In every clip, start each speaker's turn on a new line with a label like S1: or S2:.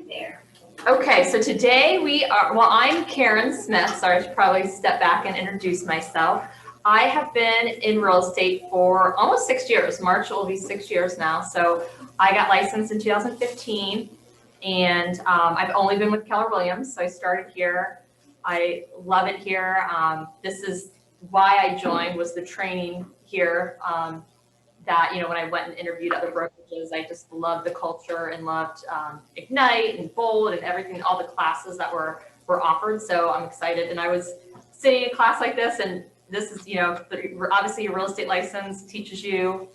S1: there.
S2: Okay, so today we are, well, I'm Karen Smith. Sorry, I should probably step back and introduce myself. I have been in real estate for almost 6 years. March will be 6 years now. So I got licensed in 2015, and I've only been with Keller Williams. So I started here. I love it here. This is why I joined, was the training here. That, you know, when I went and interviewed other brokerages, I just loved the culture and loved Ignite and Bold and everything, all the classes that were offered. So I'm excited. And I was sitting in a class like this, and this is, you know, obviously your real estate license teaches you,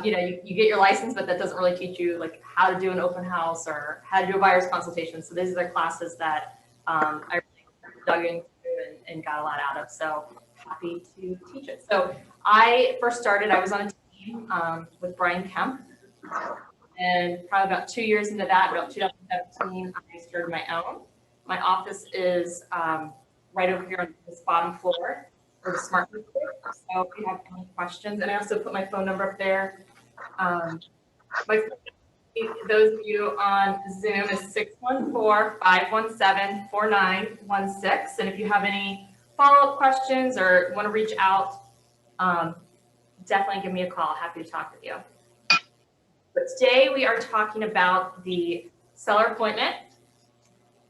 S2: you know, you get your license, but that doesn't really teach you like how to do an open house or how to do a buyer's consultation. So these are the classes that I really dug into and got a lot out of. So happy to teach it. So I first started, I was on a team with Brian Kemp, and probably about 2 years into that, about 2017, I started my own. My office is right over here on this bottom floor for the Smart Group. So if you have any questions, and I also put my phone number up there. Those of you on Zoom is 614-517-4916. And if you have any follow-up questions or want to reach out, definitely give me a call. Happy to talk with you. But today we are talking about the seller appointment.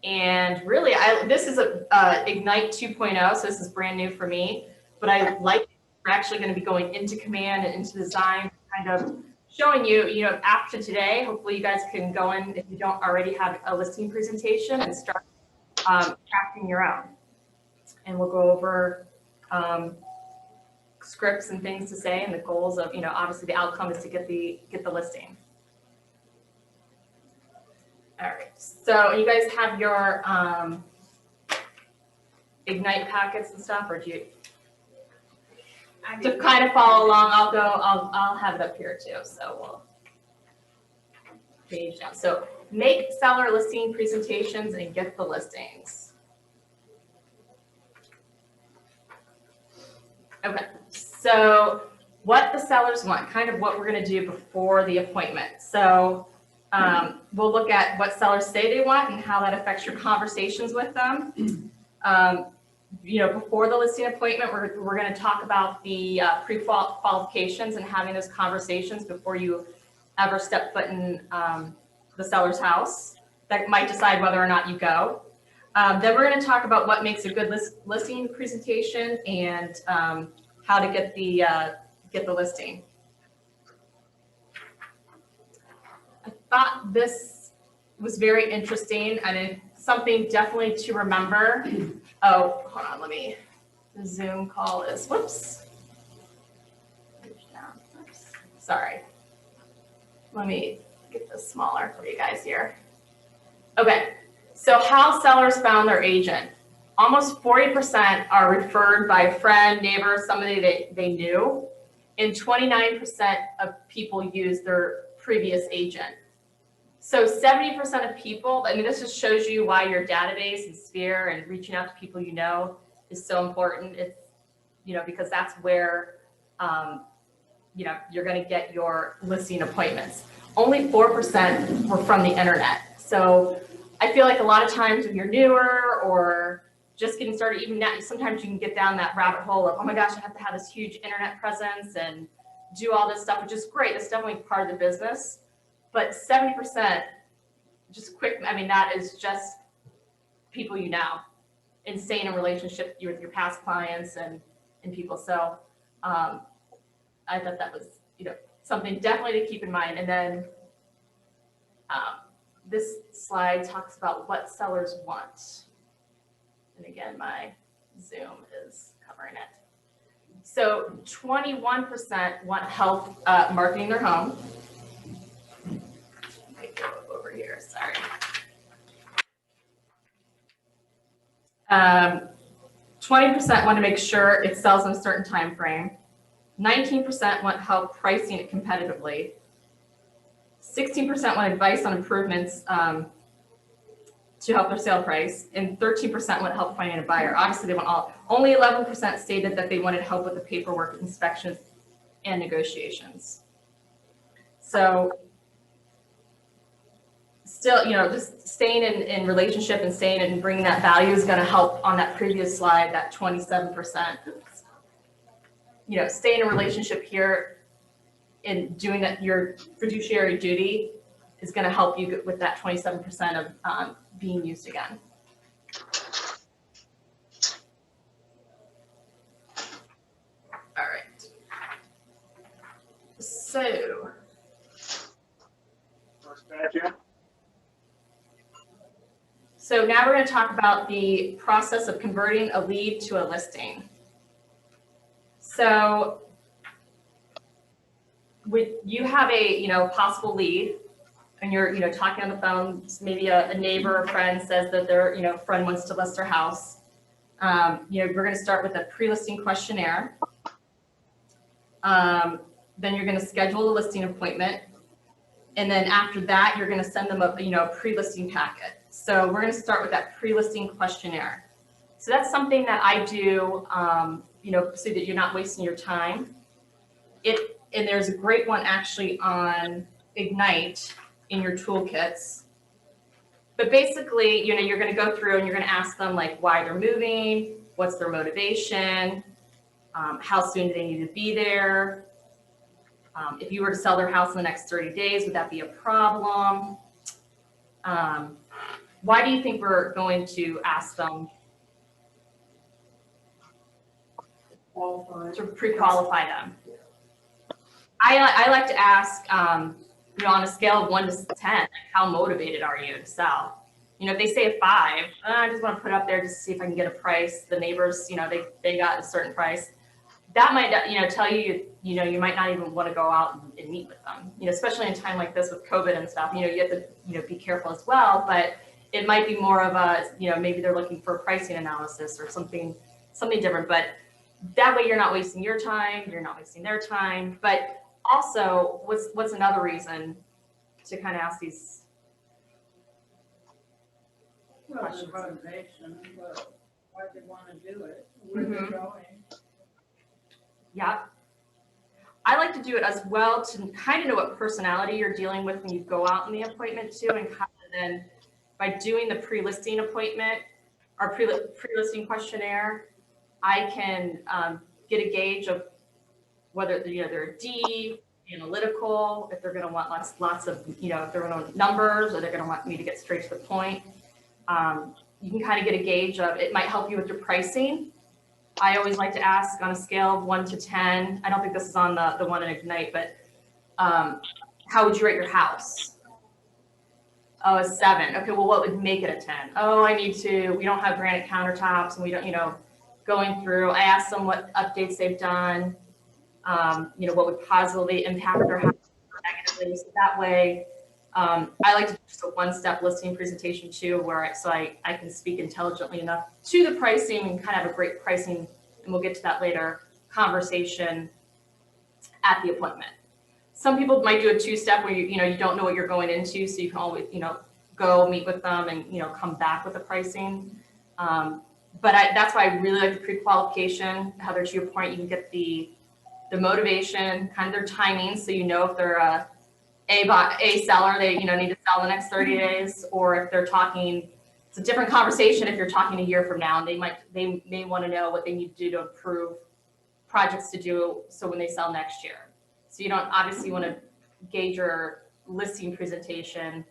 S2: And really, this is a Ignite 2.0, so this is brand new for me. But I like, we're actually going to be going into Command and into Design, kind of showing you, you know, after today, hopefully you guys can go in, if you don't already have a listing presentation, and start crafting your own. And we'll go over scripts and things to say, and the goals of, you know, obviously the outcome is to get the listing. All right, so you guys have your Ignite packets and stuff, or do you? To kind of follow along, I'll have it up here too. So we'll page down. So make seller listing presentations and get the listings. Okay, so what the sellers want, kind of what we're going to do before the appointment. So we'll look at what sellers say they want and how that affects your conversations with them. You know, before the listing appointment, we're going to talk about the pre-qualifications and having those conversations before you ever step foot in the seller's house. That might decide whether or not you go. Then we're going to talk about what makes a good listing presentation and how to get the listing. I thought this was very interesting, and something definitely to remember. Oh, hold on, the Zoom call is, whoops. Oops, sorry. Let me get this smaller for you guys here. Okay, so how sellers found their agent. Almost 40% are referred by a friend, neighbor, somebody they knew, and 29% of people use their previous agent. So 70% of people, I mean, this just shows you why your database and Sphere and reaching out to people you know is so important. It's, you know, because that's where, you know, you're going to get your listing appointments. Only 4% were from the internet. So I feel like a lot of times when you're newer or just getting started, even now, sometimes you can get down that rabbit hole of, oh my gosh, I have to have this huge internet presence and do all this stuff, which is great. It's definitely part of the business. But 70%, just quick, I mean, that is just people you know, and staying in relationship with your past clients and people. So I thought that was, you know, something definitely to keep in mind. And then this slide talks about what sellers want. And again, my Zoom is covering it. So 21% want help marketing their home. Go over here, sorry. 20% want to make sure it sells in a certain time frame. 19% want help pricing it competitively. 16% want advice on improvements to help their sale price, and 13% want help finding a buyer. Obviously, they want all. Only 11% stated that they wanted help with the paperwork, inspections, and negotiations. So still, just staying in relationship and staying and bringing that value is going to help on that previous slide, that 27%. Stay in a relationship here and doing that, your fiduciary duty is going to help you with that 27% of being used again. All right. So now we're going to talk about the process of converting a lead to a listing. So you have a possible lead, and you're talking on the phone. Maybe a neighbor or friend says that their friend wants to list their house. We're going to start with a pre-listing questionnaire. Then you're going to schedule a listing appointment, and then after that, you're going to send them a pre-listing packet. So we're going to start with that pre-listing questionnaire. So that's something that I do, so that you're not wasting your time. And there's a great one actually on Ignite in your toolkits. But basically, you're going to go through and you're going to ask them like why they're moving, what's their motivation, how soon do they need to be there. If you were to sell their house in the next 30 days, would that be a problem? Why do you think we're going to ask them to pre-qualify them? I like to ask, on a scale of 1 to 10, how motivated are you to sell? If they say a 5, I just want to put it up there just to see if I can get a price. The neighbors, they got a certain price. That might, tell you, you might not even want to go out and meet with them. Especially in a time like this with COVID and stuff. You have to, be careful as well. But it might be more of a, maybe they're looking for a pricing analysis or something different. But that way, you're not wasting your time. You're not wasting their time. But also, what's another reason to kind of ask these questions?
S1: Motivation, but why they want to do it, where they're going.
S2: Yeah. I like to do it as well to kind of know what personality you're dealing with when you go out in the appointment too, and kind of then by doing the pre-listing appointment or pre-listing questionnaire, I can get a gauge of whether they're a D, analytical, if they're going to want lots of, if they're going to want numbers, or they're going to want me to get straight to the point. You can kind of get a gauge of, it might help you with your pricing. I always like to ask on a scale of 1 to 10. I don't think this is on the one in Ignite, but how would you rate your house? Oh, a 7. Okay, well, what would make it a 10? Oh, we don't have granite countertops, and we don't, going through, I asked them what updates they've done, what would positively impact their house or negatively. So that way, I like to do just a one-step listing presentation too, where I can speak intelligently enough to the pricing and kind of have a great pricing, and we'll get to that later, conversation at the appointment. Some people might do a 2-step where you don't know what you're going into, so you can always go meet with them and come back with the pricing. But that's why I really like the pre-qualification. Heather, to your point, you can get the motivation, kind of their timing, so if they're a seller, they need to sell the next 30 days, or if they're talking, it's a different conversation if you're talking a year from now, and they may want to know what they need to do to improve projects to do so when they sell next year. So you don't obviously want to gauge your listing presentation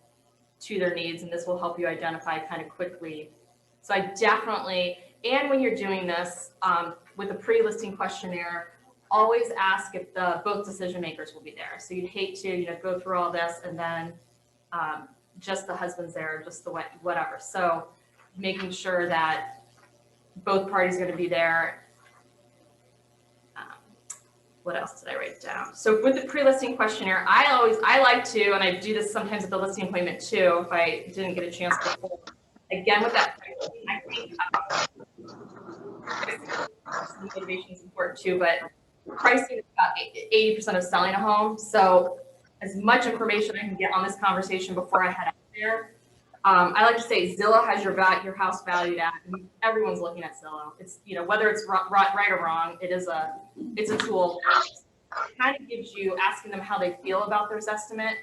S2: to their needs, and this will help you identify kind of quickly. So I definitely, and when you're doing this with a pre-listing questionnaire, always ask if both decision makers will be there. So you'd hate to go through all this and then just the husband's there, just the whatever. So making sure that both parties are going to be there. What else did I write down? So with the pre-listing questionnaire, I like to, and I do this sometimes at the listing appointment too, if I didn't get a chance before. Again, with that, I think motivation is important too, but pricing is about 80% of selling a home. So as much information I can get on this conversation before I head out there. I like to say Zillow has your house valued at, and everyone's looking at Zillow. It's, whether it's right or wrong, it's a tool. It kind of gives you, asking them how they feel about their estimate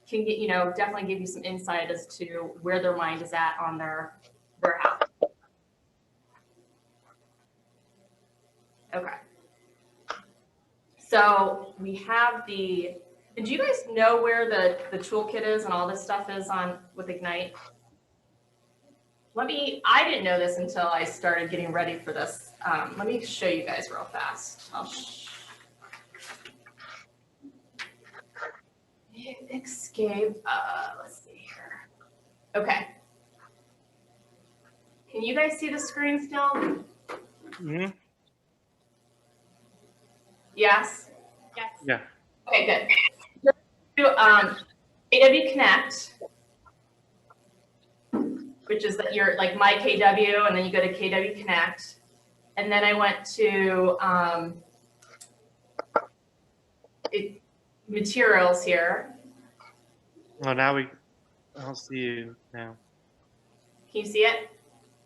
S2: can get, definitely give you some insight as to where their mind is at on their house. Okay. So we have do you guys know where the toolkit is and all this stuff is on with Ignite? I didn't know this until I started getting ready for this. Let me show you guys real fast. Escape, let's see here. Okay. Can you guys see the screen still?
S3: Mm-hmm.
S2: Yes?
S1: Yes.
S3: Yeah.
S2: Okay, good. KW Connect, which is that you're like my KW, and then you go to KW Connect. And then I went to materials here.
S3: Oh, I'll see you now.
S2: Can you see it?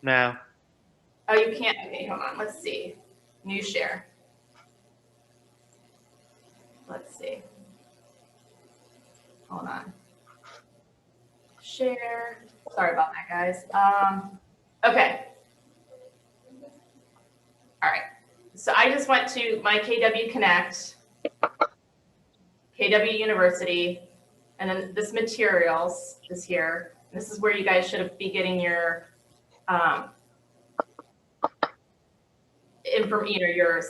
S3: Now.
S2: Oh, you can't. Okay, hold on. Let's see. New share. Let's see. Hold on. Share. Sorry about that, guys. Okay. All right. So I just went to my KW Connect, KW University, and then this materials is here. This is where you guys should be getting your your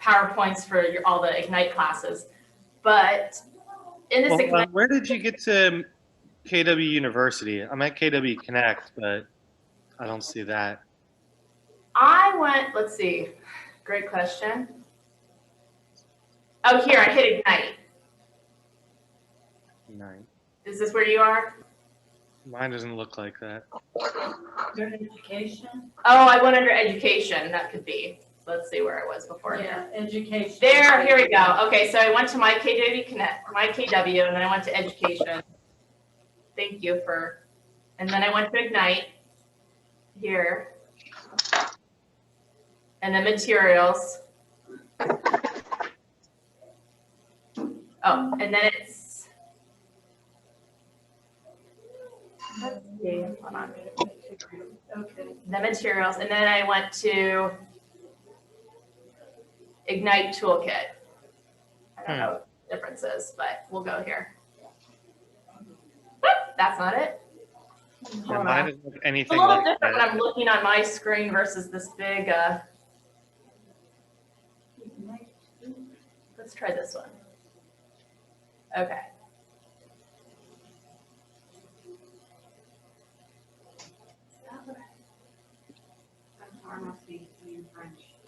S2: PowerPoints for all the Ignite classes. But in this Ignite,
S3: where did you get to KW University? I'm at KW Connect, but I don't see that.
S2: I went, let's see, great question. Oh, here, I hit Ignite.
S3: Nine.
S2: Is this where you are?
S3: Mine doesn't look like that.
S1: Good education?
S2: Oh, I went under education, that could be. Let's see where I was before.
S1: Yeah, education.
S2: There, here we go. Okay, so I went to my KW Connect, my KW, and then I went to education. Thank you and then I went to Ignite here. And then materials. Oh, and then it's, let's see, hold on.
S1: Okay.
S2: The materials, and then I went to Ignite Toolkit. I don't know what the difference is, but we'll go here. That's not it.
S3: Yeah,
S2: Hold
S3: mine
S2: on.
S3: doesn't look
S2: It's a
S3: anything
S2: little
S3: like
S2: different when
S3: that.
S2: I'm looking on my screen versus this big, let's try this one. Okay.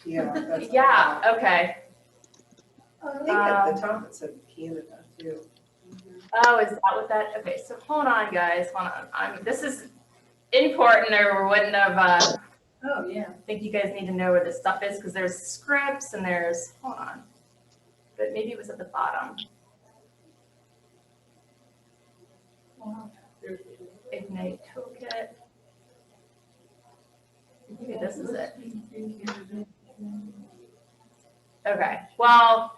S4: Yeah. that's
S2: Yeah, okay.
S4: I think at the top it said Canada too.
S2: Oh, is that what that, okay, so hold on, guys, hold on. This is important, or we wouldn't have,
S1: Oh, yeah.
S2: I think you guys need to know where this stuff is, because there's scripts and there's, hold on. But maybe it was at the bottom. Ignite Toolkit. Maybe this is it. Okay, well,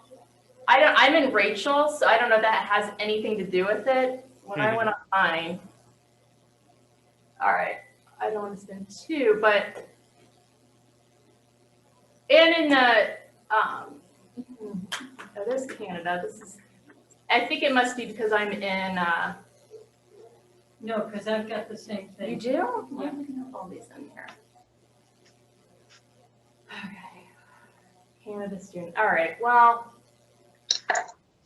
S2: I'm in Rachel, so I don't know if that has anything to do with it. When I went online, all right, I don't want to spend two, but, and in the, oh, there's Canada, I think it must be because I'm in,
S1: No, because I've got the same
S2: you
S1: thing.
S2: do?
S1: Yeah.
S2: I'm looking up all these in here. Okay. Canada student. All right. Well,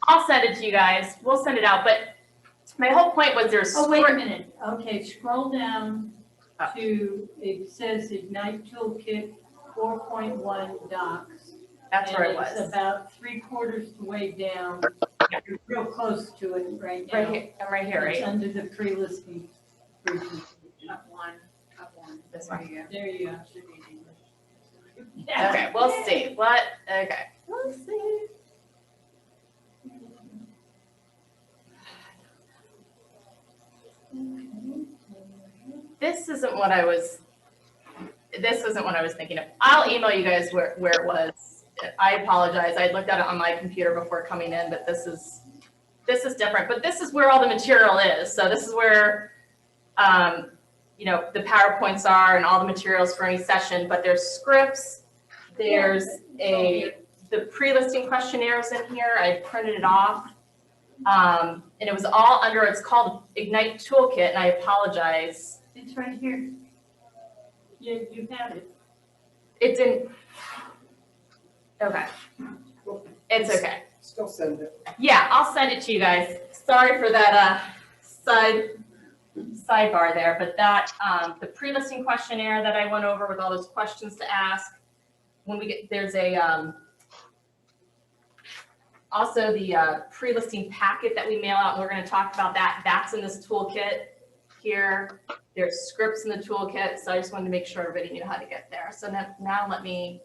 S2: I'll send it to you guys. We'll send it out. But my whole point was there's.
S1: Oh, wait a minute. Okay, scroll down
S2: Oh.
S1: to, it says Ignite Toolkit 4.1 docs.
S2: That's where it
S1: And
S2: was.
S1: It's about 3/4 the way down. You're real close to it right now.
S2: Right here. I'm right here,
S1: It's
S2: right?
S1: under the pre-listing.
S5: Up one.
S2: This one.
S1: There you go.
S2: Okay. We'll see. Okay. We'll see. This isn't what I was thinking of. I'll email you guys where it was. I apologize. I looked at it on my computer before coming in, but this is this is different, but this is where all the material is. So this is where, you know, the PowerPoints are and all the materials for any session, but there's scripts, there's the pre-listing questionnaires in here. I printed it off. And it was all under, it's called Ignite Toolkit, and I apologize.
S1: It's right here. You have it.
S2: It's in, okay. It's okay.
S4: Still send it.
S2: Yeah, I'll send it to you guys. Sorry for that sidebar there, but that the pre-listing questionnaire that I went over with all those questions to ask. When we get, there's a also the pre-listing packet that we mail out, and we're going to talk about that. That's in this toolkit here. There's scripts in the toolkit, so I just wanted to make sure everybody knew how to get there. So now let me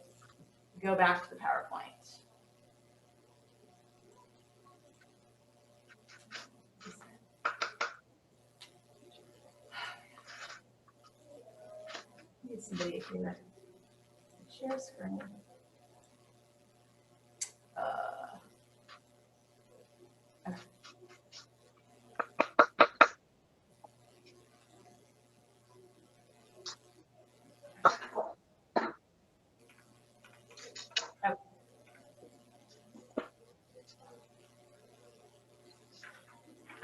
S2: go back to the PowerPoint. Need somebody here. Share screen. Okay.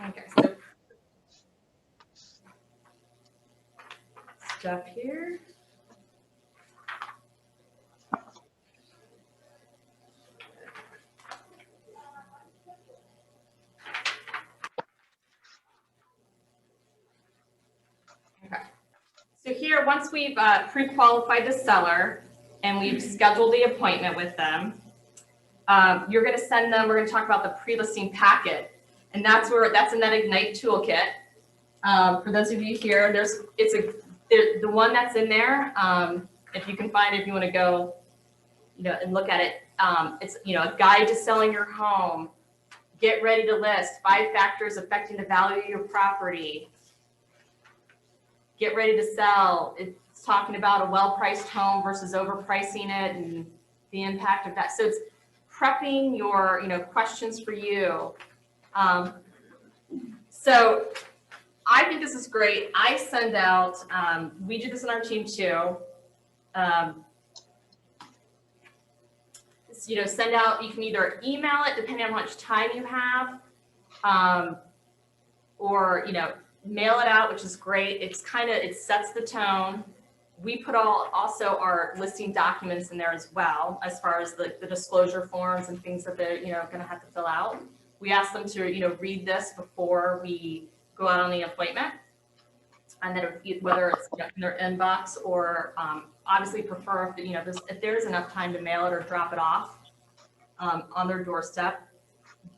S2: Okay, so stuff here. Okay. So here, once we've pre-qualified the seller and we've scheduled the appointment with them, you're going to send them, we're going to talk about the pre-listing packet. And that's in that Ignite toolkit. For those of you here, the one that's in there. If you can find it, if you want to go, you know, and look at it. It's, you know, a guide to selling your home. Get ready to list. 5 factors affecting the value of your property. Get ready to sell. It's talking about a well-priced home versus overpricing it and the impact of that. So it's prepping your, you know, questions for you. So I think this is great. I send out, we do this in our team too. You know, send out, you can either email it depending on how much time you have, or, you know, mail it out, which is great. It's kind of, it sets the tone. We put also our listing documents in there as well, as far as the disclosure forms and things that they're, you know, going to have to fill out. We ask them to, you know, read this before we go out on the appointment. And then whether it's, you know, in their inbox or obviously prefer if, you know, if there's enough time to mail it or drop it off on their doorstep.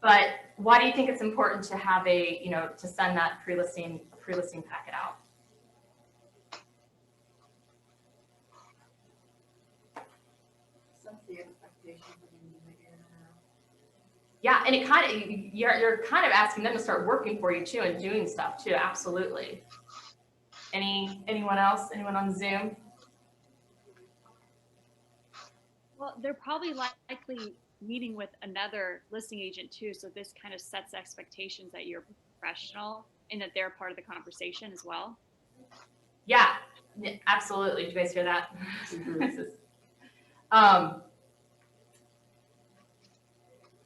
S2: But why do you think it's important to have a, you know, to send that pre-listing packet out?
S5: That's the expectation for them to make it.
S2: Yeah, and it kind of, you're kind of asking them to start working for you too and doing stuff too. Absolutely. Anyone else? Anyone on Zoom?
S6: Well, they're probably likely meeting with another listing agent too. So this kind of sets expectations that you're professional and that they're part of the conversation as well.
S2: Yeah, absolutely. Did you guys hear that?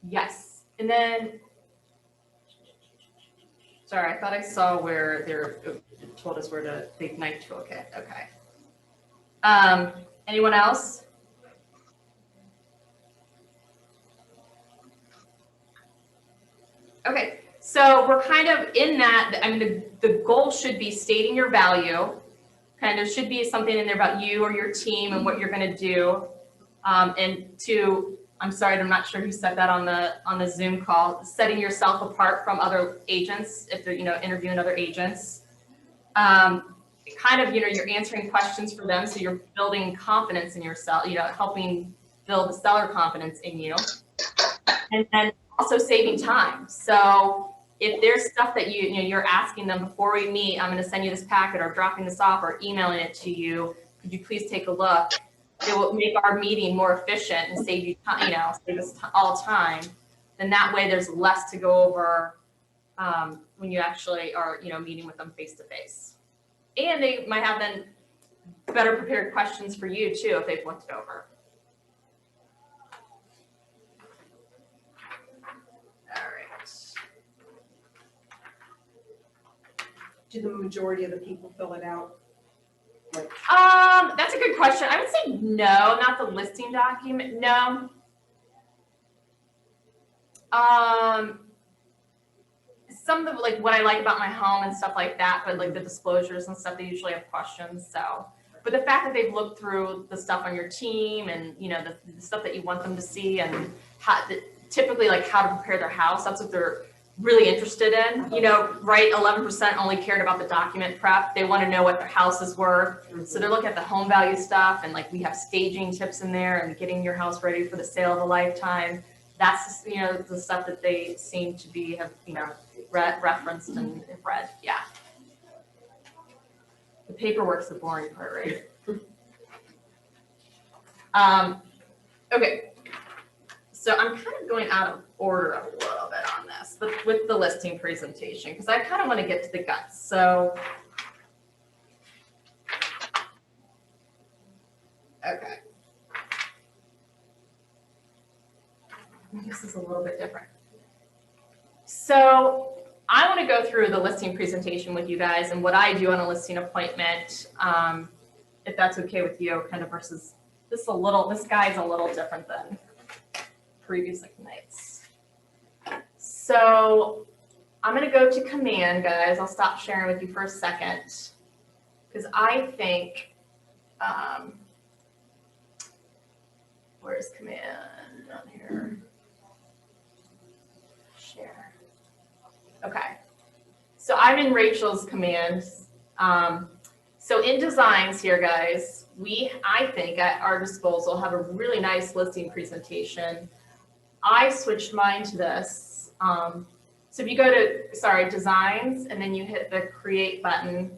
S2: Yes. And then, sorry, I thought I saw where it told us where to the Ignite toolkit. Okay. Anyone else? Okay, so we're kind of in that. I mean, the goal should be stating your value. Kind of should be something in there about you or your team and what you're going to do. And to, I'm sorry, I'm not sure who said that on the Zoom call, setting yourself apart from other agents if they're, you know, interviewing other agents. Kind of, you know, you're answering questions for them, so you're building confidence in yourself, you know, helping build the seller confidence in you. And then also saving time. So if there's stuff that you know, you're asking them before we meet, I'm going to send you this packet or dropping this off or emailing it to you. Could you please take a look? It will make our meeting more efficient and save you time, you know, save us all time. Then that way there's less to go over when you actually are, meeting with them face to face. And they might have then better prepared questions for you too if they've looked it over. All right.
S4: Do the majority of the people fill it out? Like,
S2: That's a good question. I would say no, not the listing document. No. Some of the, like what I like about my home and stuff like that, but like the disclosures and stuff, they usually have questions. So, but the fact that they've looked through the stuff on your team and the stuff that you want them to see and how, typically like how to prepare their house, that's what they're really interested in. Right? 11% only cared about the document prep. They want to know what their house is worth. So they're looking at the home value stuff, and like we have staging tips in there and getting your house ready for the sale of a lifetime. That's the stuff that they seem to be have referenced and read. Yeah. The paperwork's the boring part, right? Okay. So I'm kind of going out of order a little bit on this with the listing presentation because I kind of want to get to the guts. So, okay. This is a little bit different. So I want to go through the listing presentation with you guys and what I do on a listing appointment, if that's okay with you, kind of versus this guy's a little different than previous nights. So I'm going to go to command, guys. I'll stop sharing with you for a second because I think, where's command down here? Share. Okay. So I'm in Rachel's commands. So in designs here, guys, I think at our disposal have a really nice listing presentation. I switched mine to this. So if you go to, designs, and then you hit the create button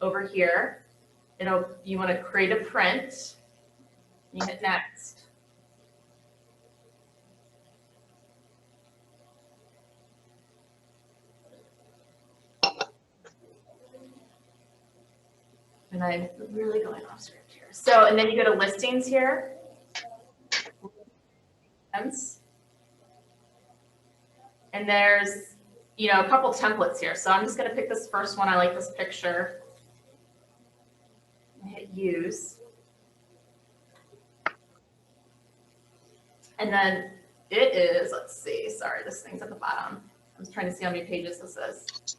S2: over here, you want to create a print. You hit next. And I'm really going off script here. So, and then you go to listings here. And there's, a couple templates here. So I'm just going to pick this first one. I like this picture. And hit use. And then it is, let's see, sorry, this thing's at the bottom. I was trying to see how many pages this is.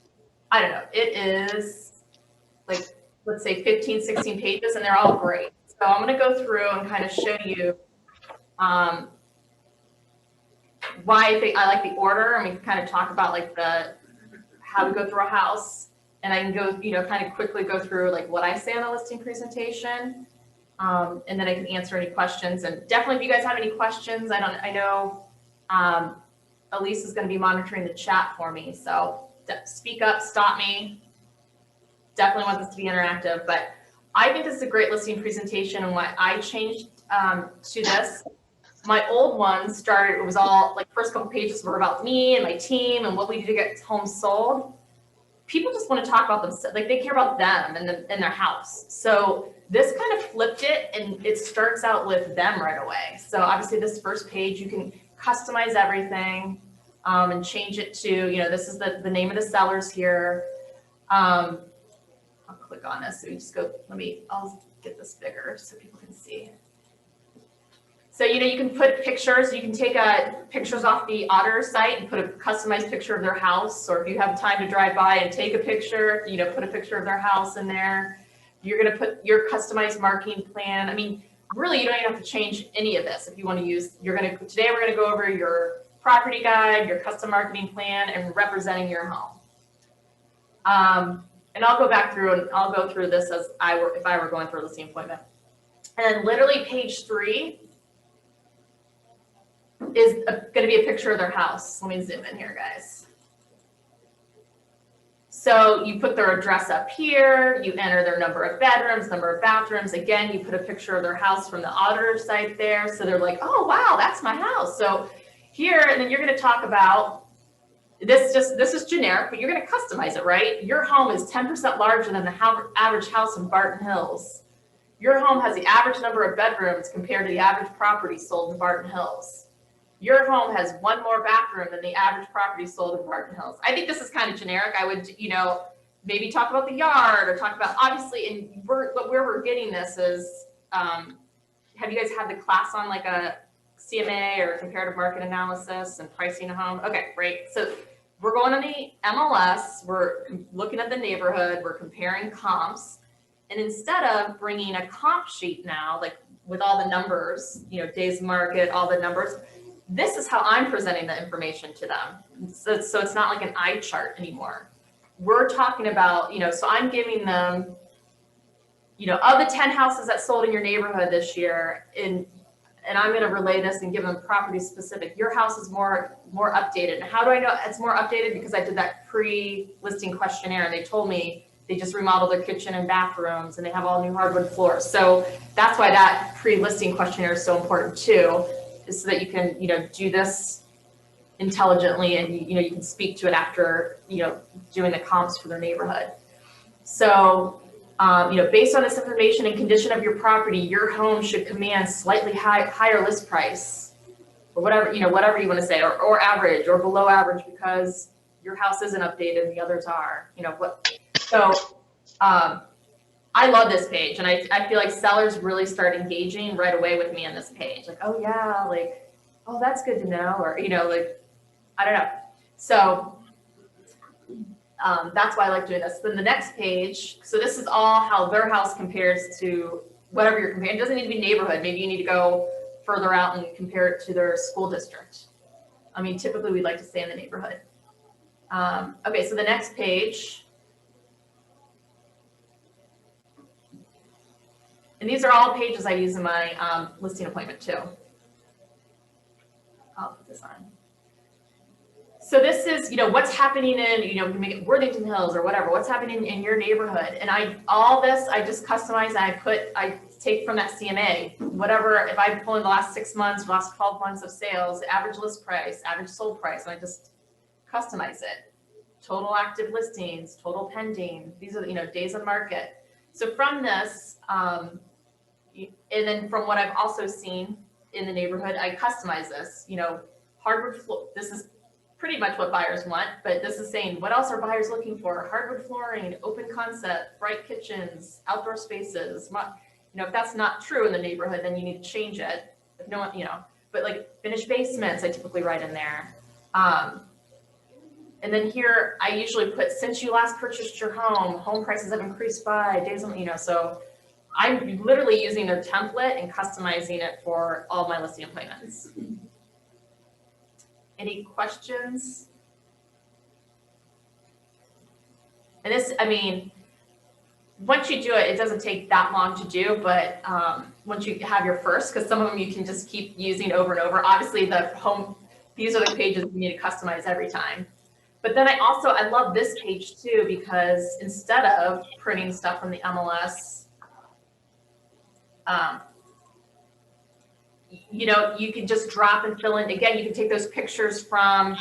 S2: I don't know. It is like, let's say 15, 16 pages, and they're all great. So I'm going to go through and kind of show you why I like the order. I mean, kind of talk about like how to go through a house, and I can go, kind of quickly go through like what I say on a listing presentation, and then I can answer any questions. And definitely, if you guys have any questions, I know Elise is going to be monitoring the chat for me, so speak up, stop me. Definitely want this to be interactive, but I think this is a great listing presentation, and what I changed to this. My old one it was all like first couple pages were about me and my team and what we do to get homes sold. People just want to talk about themselves, like they care about them and their house. So this kind of flipped it, and it starts out with them right away. So obviously this first page, you can customize everything and change it to, this is the name of the sellers here. I'll click on this. So you just go, I'll get this bigger so people can see. So, you can put pictures, you can take pictures off the Otter site and put a customized picture of their house, or if you have time to drive by and take a picture, put a picture of their house in there. You're going to put your customized marketing plan. I mean, really, you don't even have to change any of this if you want to use, today we're going to go over your property guide, your custom marketing plan, and representing your home. And I'll go back through and I'll go through this if I were going through a listing appointment. And then literally page 3 is going to be a picture of their house. Let me zoom in here, guys. So you put their address up here, you enter their number of bedrooms, number of bathrooms. Again, you put a picture of their house from the auditor site there. So they're like, oh, wow, that's my house. So here, and then you're going to talk about this is generic, but you're gonna customize it, right? Your home is 10% larger than the average house in Barton Hills. Your home has the average number of bedrooms compared to the average property sold in Barton Hills. Your home has one more bathroom than the average property sold in Barton Hills. I think this is kind of generic. I would, maybe talk about the yard or talk about, obviously, and where we're getting this is, have you guys had the class on like a CMA or comparative market analysis and pricing a home? Okay, great. So we're going on the MLS, we're looking at the neighborhood, we're comparing comps. And instead of bringing a comp sheet now, like with all the numbers, days market, all the numbers, this is how I'm presenting the information to them. So it's not like an eye chart anymore. We're talking about, so I'm giving them, of the 10 houses that sold in your neighborhood this year, and I'm going to relay this and give them property specific. Your house is more updated. And how do I know it's more updated? Because I did that pre-listing questionnaire and they told me they just remodeled their kitchen and bathrooms and they have all new hardwood floors. So that's why that pre-listing questionnaire is so important too, is so that you can, do this intelligently and, you can speak to it after, doing the comps for their neighborhood. So, based on this information and condition of your property, your home should command slightly higher list price or whatever, whatever you want to say, or average or below average because your house isn't updated and the others are, So I love this page and I feel like sellers really start engaging right away with me on this page. Like, oh yeah, like, oh, that's good to know. Or, like, I don't know. So that's why I like doing this. Then the next page, so this is all how their house compares to whatever you're comparing. It doesn't need to be neighborhood. Maybe you need to go further out and compare it to their school district. I mean, typically we'd like to stay in the neighborhood. Okay, so the next page. And these are all pages I use in my listing appointment too. I'll put this on. So this is, what's happening in, Worthington Hills or whatever, what's happening in your neighborhood. And all this, I just customize and I take from that CMA, whatever, if I pull in the last 6 months, last 12 months of sales, average list price, average sold price, and I just customize it. Total active listings, total pending, these are, days on market. So from this, and then from what I've also seen in the neighborhood, I customize this, hardwood floor, this is pretty much what buyers want, but this is saying, what else are buyers looking for? Hardwood flooring, open concept, bright kitchens, outdoor spaces. If that's not true in the neighborhood, then you need to change it. If no one, but like finished basements, I typically write in there. And then here, I usually put, since you last purchased your home prices have increased by days on, so I'm literally using their template and customizing it for all my listing appointments. Any questions? And this, once you do it, it doesn't take that long to do, but once you have your first, because some of them you can just keep using over and over. Obviously these are the pages you need to customize every time. But then I love this page too, because instead of printing stuff from the MLS, you can just drop and fill in. Again, you can take those pictures from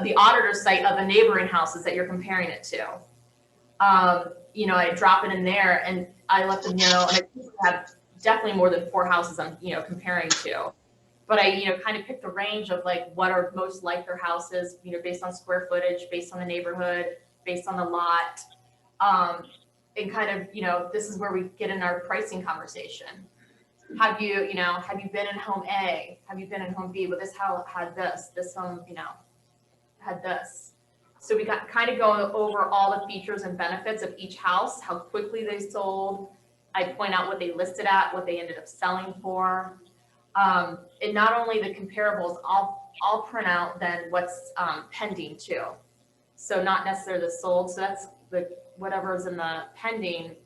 S2: the auditor site of the neighboring houses that you're comparing it to. I drop it in there and I let them know, and I have definitely more than 4 houses I'm, comparing to. But I, kind of pick the range of like what are most like their houses, based on square footage, based on the neighborhood, based on the lot. And kind of, this is where we get in our pricing conversation. Have you been in home A? Have you been in home B? Well, this house had this home, had this. So we got kind of going over all the features and benefits of each house, how quickly they sold. I point out what they listed at, what they ended up selling for. And not only the comparables, I'll print out then what's pending too. So not necessarily the sold. So that's whatever's in the pending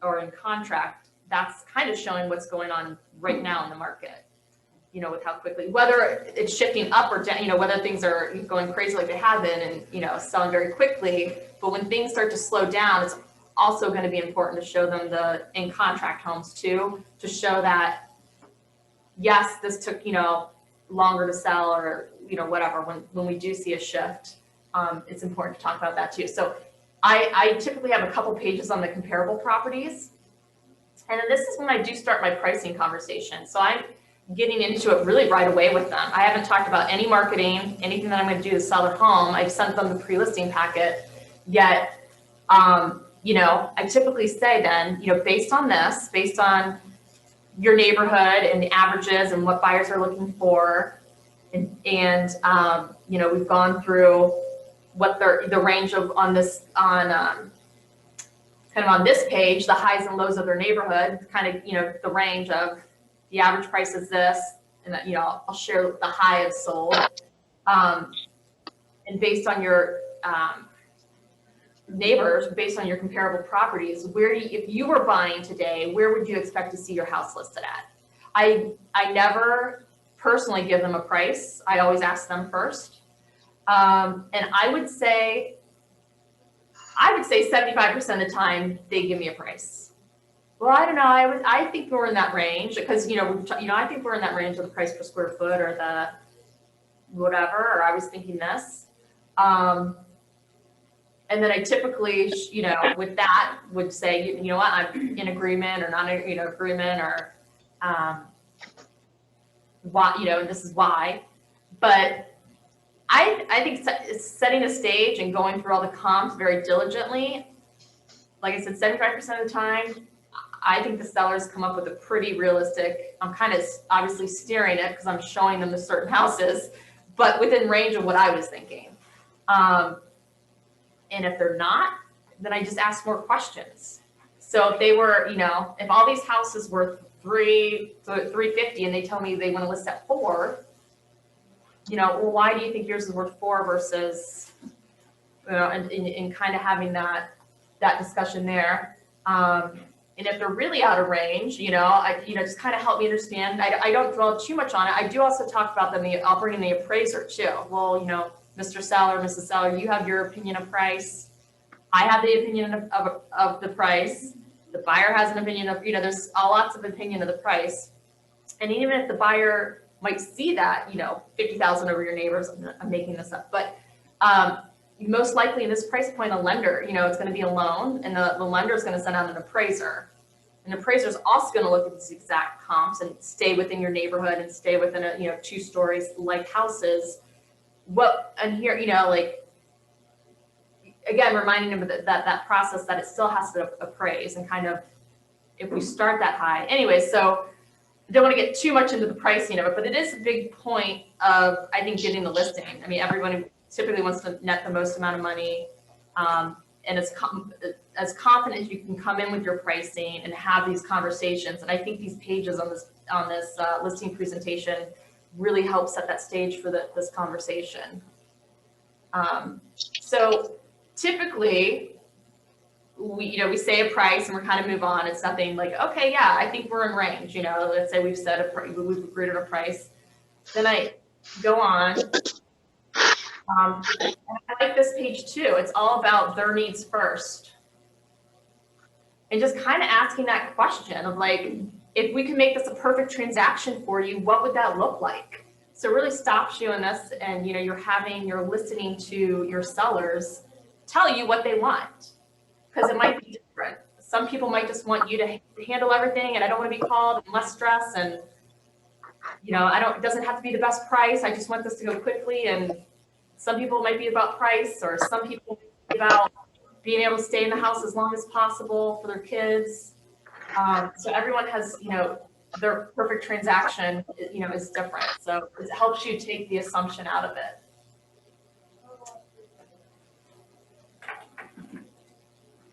S2: or in contract. That's kind of showing what's going on right now in the market, with how quickly, whether it's shifting up or down, whether things are going crazy like they have been and, selling very quickly. But when things start to slow down, it's also going to be important to show them the in contract homes too, to show that, yes, this took, longer to sell or, whatever, when we do see a shift, it's important to talk about that too. So I typically have a couple pages on the comparable properties. And then this is when I do start my pricing conversation. So I'm getting into it really right away with them. I haven't talked about any marketing, anything that I'm going to do to sell their home. I've sent them the pre-listing packet yet. You know, I typically say then, you know, based on this, based on your neighborhood and the averages and what buyers are looking for, and you know, we've gone through what the range of on this kind of on this page, the highs and lows of their neighborhood, kind of, you know, the range of the average price is this, and you know, I'll share the high of sold. And based on your neighbors, based on your comparable properties, where do you, if you were buying today, where would you expect to see your house listed at? I never personally give them a price. I always ask them first. And I would say 75% of the time they give me a price. Well, I don't know. I think we're in that range because, you know, I think we're in that range of the price per square foot or the whatever, or I was thinking this. And then I typically, you know, with that would say, you know what, I'm in agreement or not, you know, agreement or why, you know, and this is why. But I think setting a stage and going through all the comps very diligently, like I said, 75% of the time, I think the sellers come up with a pretty realistic, I'm kind of obviously steering it because I'm showing them the certain houses, but within range of what I was thinking. And if they're not, then I just ask more questions. So if they were, you know, if all these houses were $350 and they tell me they want to list at 4, you know, well, why do you think yours is worth 4 versus, you know, and kind of having that discussion there. And if they're really out of range, you know, just kind of help me understand. I don't dwell too much on it. I do also talk about them. I'll bring in the appraiser too. Well, you know, Mr. Seller, Mrs. Seller, you have your opinion of price. I have the opinion of the price. The buyer has an opinion of, you know, there's lots of opinion of the price. And even if the buyer might see that, you know, 50,000 over your neighbors, I'm making this up, but most likely in this price point, a lender, you know, it's going to be a loan, and the lender is going to send out an appraiser. An appraiser is also going to look at these exact comps and stay within your neighborhood and stay within a, you know, 2 stories like houses. And here, you know, like, again, reminding them that process, that it still has to appraise and kind of, if we start that high. Anyway, so I don't want to get too much into the pricing of it, but it is a big point of, I think, getting the listing. I mean, everyone typically wants to net the most amount of money, and as confident as you can come in with your pricing and have these conversations. And I think these pages on this listing presentation really help set that stage for this conversation. So typically, we say a price and we're kind of move on. It's nothing like, okay, yeah, I think we're in range. You know, let's say we've we've agreed on a price. Then I go on. And I like this page too. It's all about their needs first. And just kind of asking that question of like, if we can make this a perfect transaction for you, what would that look like? So it really stops you in this, and you know, you're listening to your sellers tell you what they want. Because it might be different. Some people might just want you to handle everything, and I don't want to be called, and less stress, and you know, it doesn't have to be the best price. I just want this to go quickly. And some people might be about price, or some people about being able to stay in the house as long as possible for their kids. So everyone has, you know, their perfect transaction, you know, is different. So it helps you take the assumption out of it.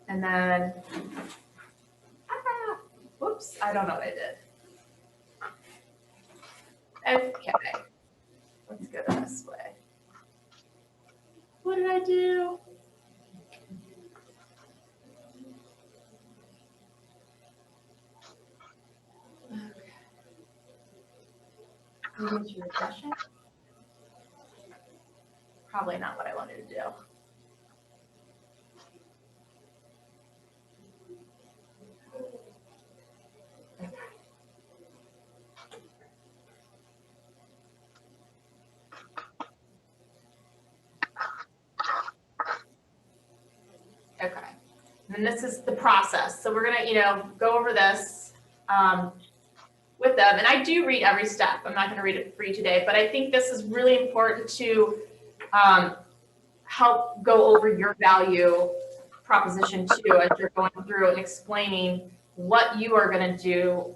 S2: And then, whoops, I don't know what I did. Okay, let's go this way. What did I do? Okay. Maybe to refresh it. Probably not what I wanted to do. And this is the process. So we're gonna, go over this with them. And I do read every step. I'm not gonna read it for you today, but I think this is really important to help go over your value proposition too, as you're going through and explaining what you are gonna do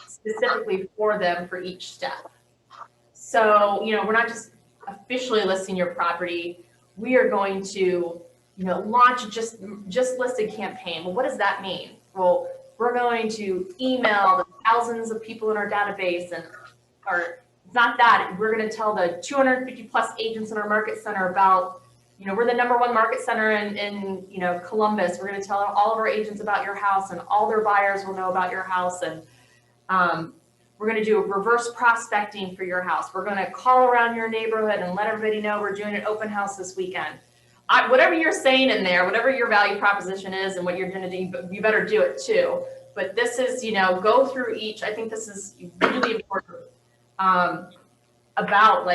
S2: specifically for them for each step. So, we're not just officially listing your property. We are going to, launch just listed campaign. Well, what does that mean? Well, we're going to email the thousands of people in our database or it's not that, we're going to tell the 250 plus agents in our market center about, we're the #1 market center in Columbus. We're going to tell all of our agents about your house, and all their buyers will know about your house. And we're going to do a reverse prospecting for your house. We're going to call around your neighborhood and let everybody know we're doing an open house this weekend. Whatever you're saying in there, whatever your value proposition is and what you're going to do, you better do it too. But this is, go through each. I think this is really important about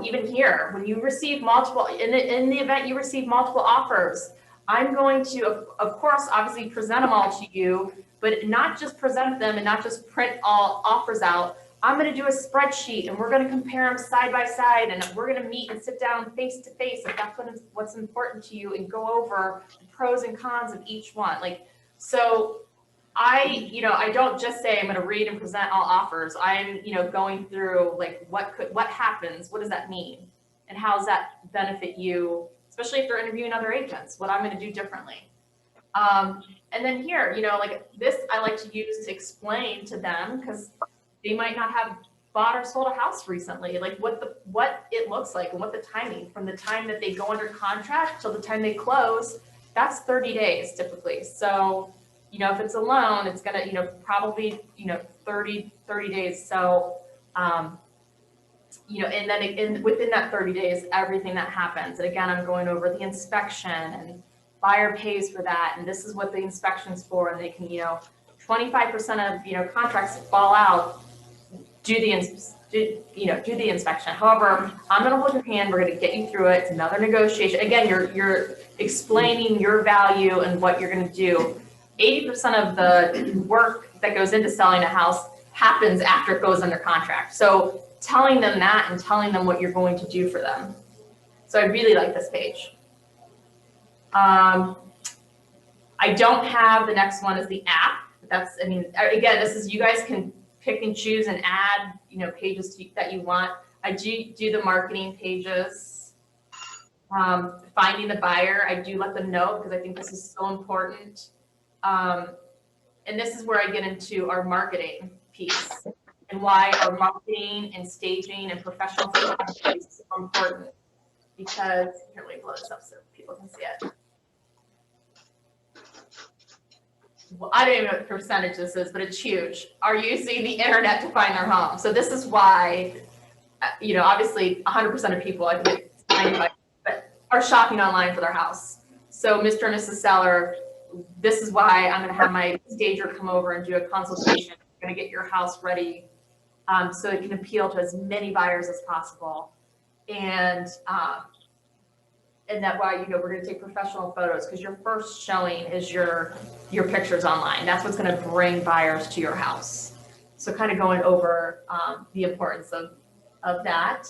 S2: even here, when you receive multiple, in the event you receive multiple offers, I'm going to, of course, obviously present them all to you, but not just present them and not just print all offers out. I'm going to do a spreadsheet and we're going to compare them side by side, and we're going to meet and sit down face to face if that's what's important to you, and go over the pros and cons of each one. So I don't just say I'm going to read and present all offers. I'm, going through what happens, what does that mean? And how does that benefit you, especially if they're interviewing other agents, what I'm going to do differently. And then here, this I like to use to explain to them, because they might not have bought or sold a house recently, what it looks like and what the timing from the time that they go under contract till the time they close, that's 30 days typically. So, if it's a loan, it's gonna, probably, 30 days. So, and then within that 30 days, everything that happens. And again, I'm going over the inspection, and buyer pays for that. And this is what the inspection's for. And they can, 25% of, contracts fall out, do the inspection. However, I'm going to hold your hand. We're going to get you through it. It's another negotiation. Again, you're explaining your value and what you're going to do. 80% of the work that goes into selling a house happens after it goes under contract. So telling them that and telling them what you're going to do for them. So I really like this page. I don't have, the next one is the app. Again, this is, you guys can pick and choose and add, pages that you want. I do the marketing pages, finding the buyer. I do let them know, because I think this is so important. And this is where I get into our marketing piece and why our marketing and staging and professional photography is so important. Because, here, let me blow this up so people can see it. Well, I don't even know what percentage this is, but it's huge, are using the internet to find their home. So this is why, obviously 100% of people, I think it's 95, but are shopping online for their house. So Mr. and Mrs. Seller, this is why I'm going to have my stager come over and do a consultation. I'm going to get your house ready so it can appeal to as many buyers as possible. And that why, we're going to take professional photos, because your first showing is your pictures online. That's what's going to bring buyers to your house. So kind of going over the importance of that.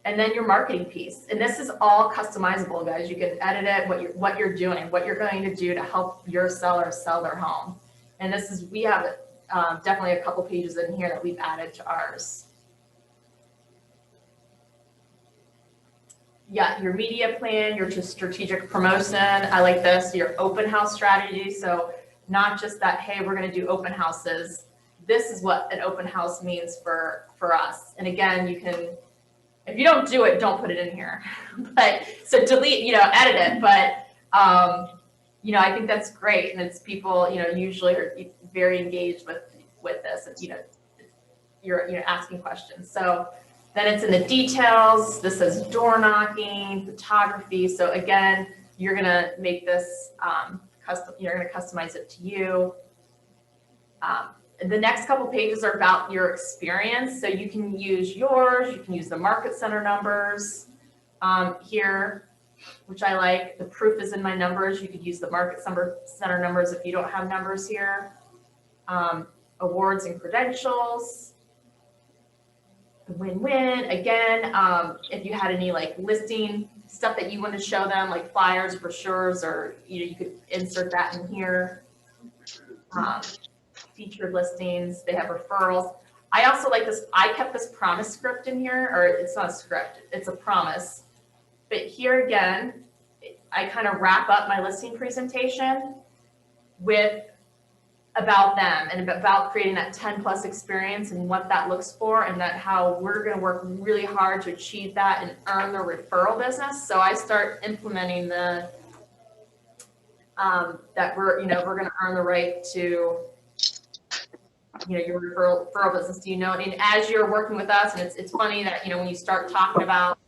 S2: And then your marketing piece. And this is all customizable, guys. You can edit it, what you're doing, what you're going to do to help your seller sell their home. And this is, we have definitely a couple pages in here that we've added to ours. Yeah, your media plan, your strategic promotion. I like this, your open house strategy. So not just that, hey, we're going to do open houses. This is what an open house means for us. And again, you can, if you don't do it, don't put it in here. But so delete, edit it. But, I think that's great. And it's people, usually are very engaged with this. And, you're asking questions. So then it's in the details. This says door knocking, photography. So again, you're going to make this custom. You're going to customize it to you. The next couple pages are about your experience. So you can use yours. You can use the market center numbers here. which I like. The proof is in my numbers. You could use the market center numbers if you don't have numbers here. Awards and credentials. The win-win, again, if you had any like listing stuff that you want to show them, like flyers, brochures, or you could insert that in here. Featured listings, they have referrals. I also like this, I kept this promise script in here, or it's not a script, it's a promise. But here again, I kind of wrap up my listing presentation with about them and about creating that 10+ experience and what that looks for, and that how we're going to work really hard to achieve that and earn the referral business. So I start implementing the that we're going to earn the right to your referral business. And as you're working with us, and it's funny that when you start talking about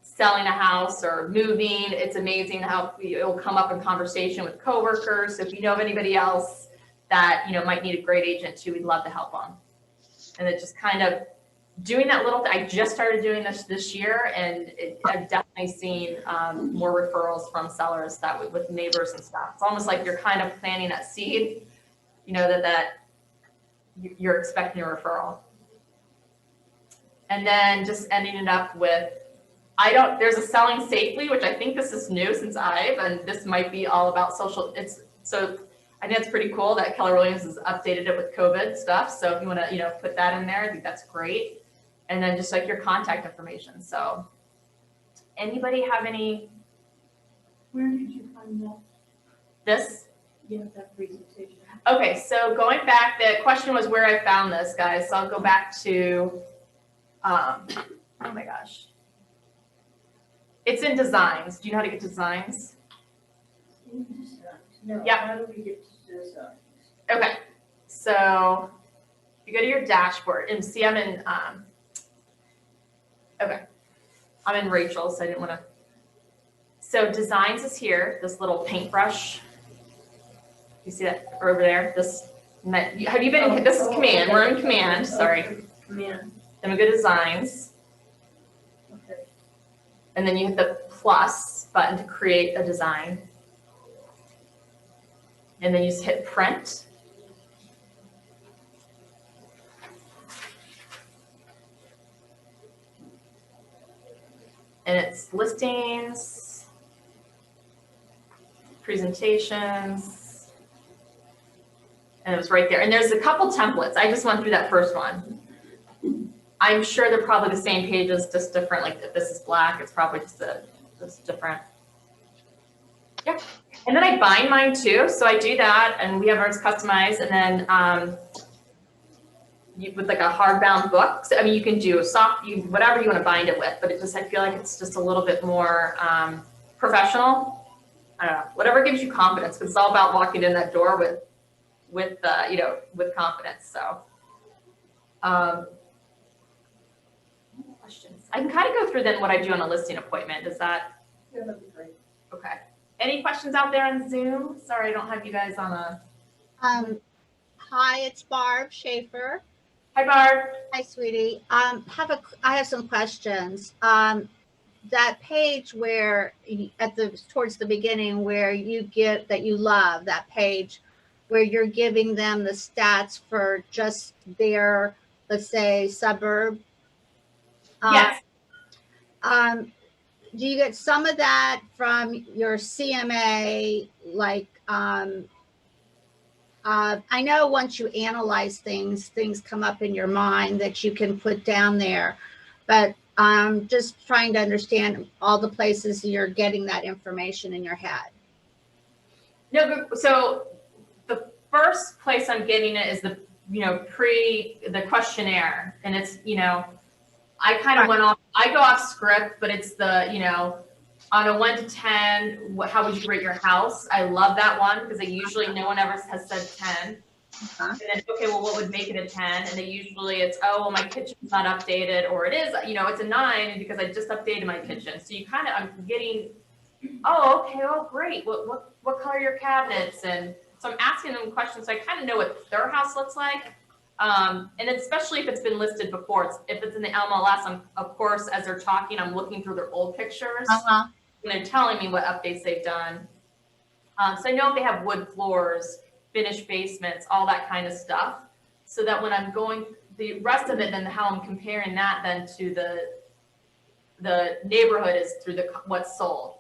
S2: selling a house or moving, it's amazing how it'll come up in conversation with coworkers. So if you know of anybody else that might need a great agent too, we'd love to help them. And it's just kind of doing that little. I just started doing this year, and I've definitely seen more referrals from sellers that with neighbors and stuff. It's almost like you're kind of planting that seed, that you're expecting a referral. And then just ending it up with, there's a selling safely, which I think this is new since and this might be all about social. I think it's pretty cool that Keller Williams has updated it with COVID stuff. So if you want to, put that in there, I think that's great. And then just like your contact information. So anybody have any?
S1: Where did you find that?
S2: This?
S1: Yeah, that presentation.
S2: Okay, so going back, the question was where I found this, guys. So I'll go back to, oh my gosh. It's in designs. Do you know how to get to designs?
S1: No,
S2: Yeah.
S1: how do we get to design?
S2: Okay, so you go to your dashboard and see I'm in, I'm in Rachel's, so I didn't want to. So designs is here, this little paintbrush. You see that over there? Have you been, this is command, we're in command, sorry.
S1: Command,
S2: Then we go to designs,
S1: okay.
S2: and then you hit the plus button to create a design. And then you just hit print. And it's listings, presentations, and it was right there. And there's a couple templates. I just went through that first one. I'm sure they're probably the same pages, just different. Like if this is black, it's probably just different. Yep. And then I bind mine too. So I do that, and we have ours customized. And then with like a hardbound book. So, I mean, you can do whatever you want to bind it with, but I feel like it's just a little bit more professional. I don't know, whatever gives you confidence, because it's all about walking in that door with confidence. So, questions? I can kind of go through then what I do on a listing appointment. Does that?
S1: Yeah, that'd be great.
S2: Okay. Any questions out there on Zoom? Sorry, I don't have you guys on a.
S7: Hi, it's Barb Schaefer.
S2: Hi, Barb.
S7: Hi, sweetie. I have some questions. That page where towards the beginning where you get that you love that page where you're giving them the stats for just their, let's say, suburb.
S2: Yes.
S7: Do you get some of that from your CMA? Like, I know once you analyze things come up in your mind that you can put down there, but I'm just trying to understand all the places you're getting that information in your head.
S2: No, so the first place I'm getting it is the questionnaire, and it's, I kind of I go off script, but it's the, on a 1 to 10, how would you rate your house? I love that one because usually no one ever has said 10. And then, okay, well, what would make it a 10? And then usually it's, oh, well, my kitchen's not updated, or it is, it's a 9 because I just updated my kitchen. So you kind of, I'm getting, oh, okay, oh, great. What color are your cabinets? And so I'm asking them questions so I kind of know what their house looks like. And especially if it's been listed before, if it's in the MLS, of course, as they're talking, I'm looking through their old pictures. when they're telling me what updates they've done. So I know if they have wood floors, finished basements, all that kind of stuff. So that when I'm going, the rest of it, then how I'm comparing that then to the neighborhood is through what's sold.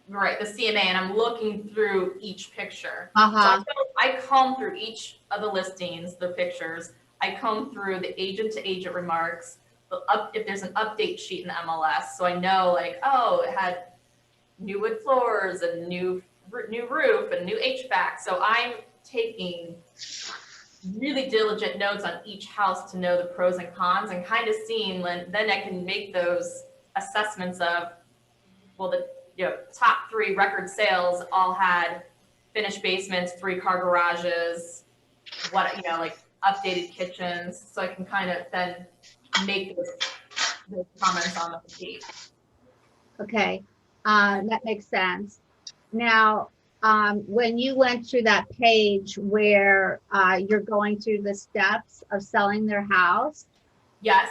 S2: Right, the CMA, and I'm looking through each picture.
S7: Uh-huh.
S2: So I comb through each of the listings, the pictures. I comb through the agent to agent remarks, if there's an update sheet in the MLS. So I know like, oh, it had new wood floors and new roof and new HVAC. So I'm taking really diligent notes on each house to know the pros and cons and kind of seeing then I can make those assessments of, well, the top 3 record sales all had finished basements, 3-car garages, like updated kitchens. So I can kind of then make those comments on the page.
S7: Okay, that makes sense. Now, when you went through that page where you're going through the steps of selling their house,
S2: Yes.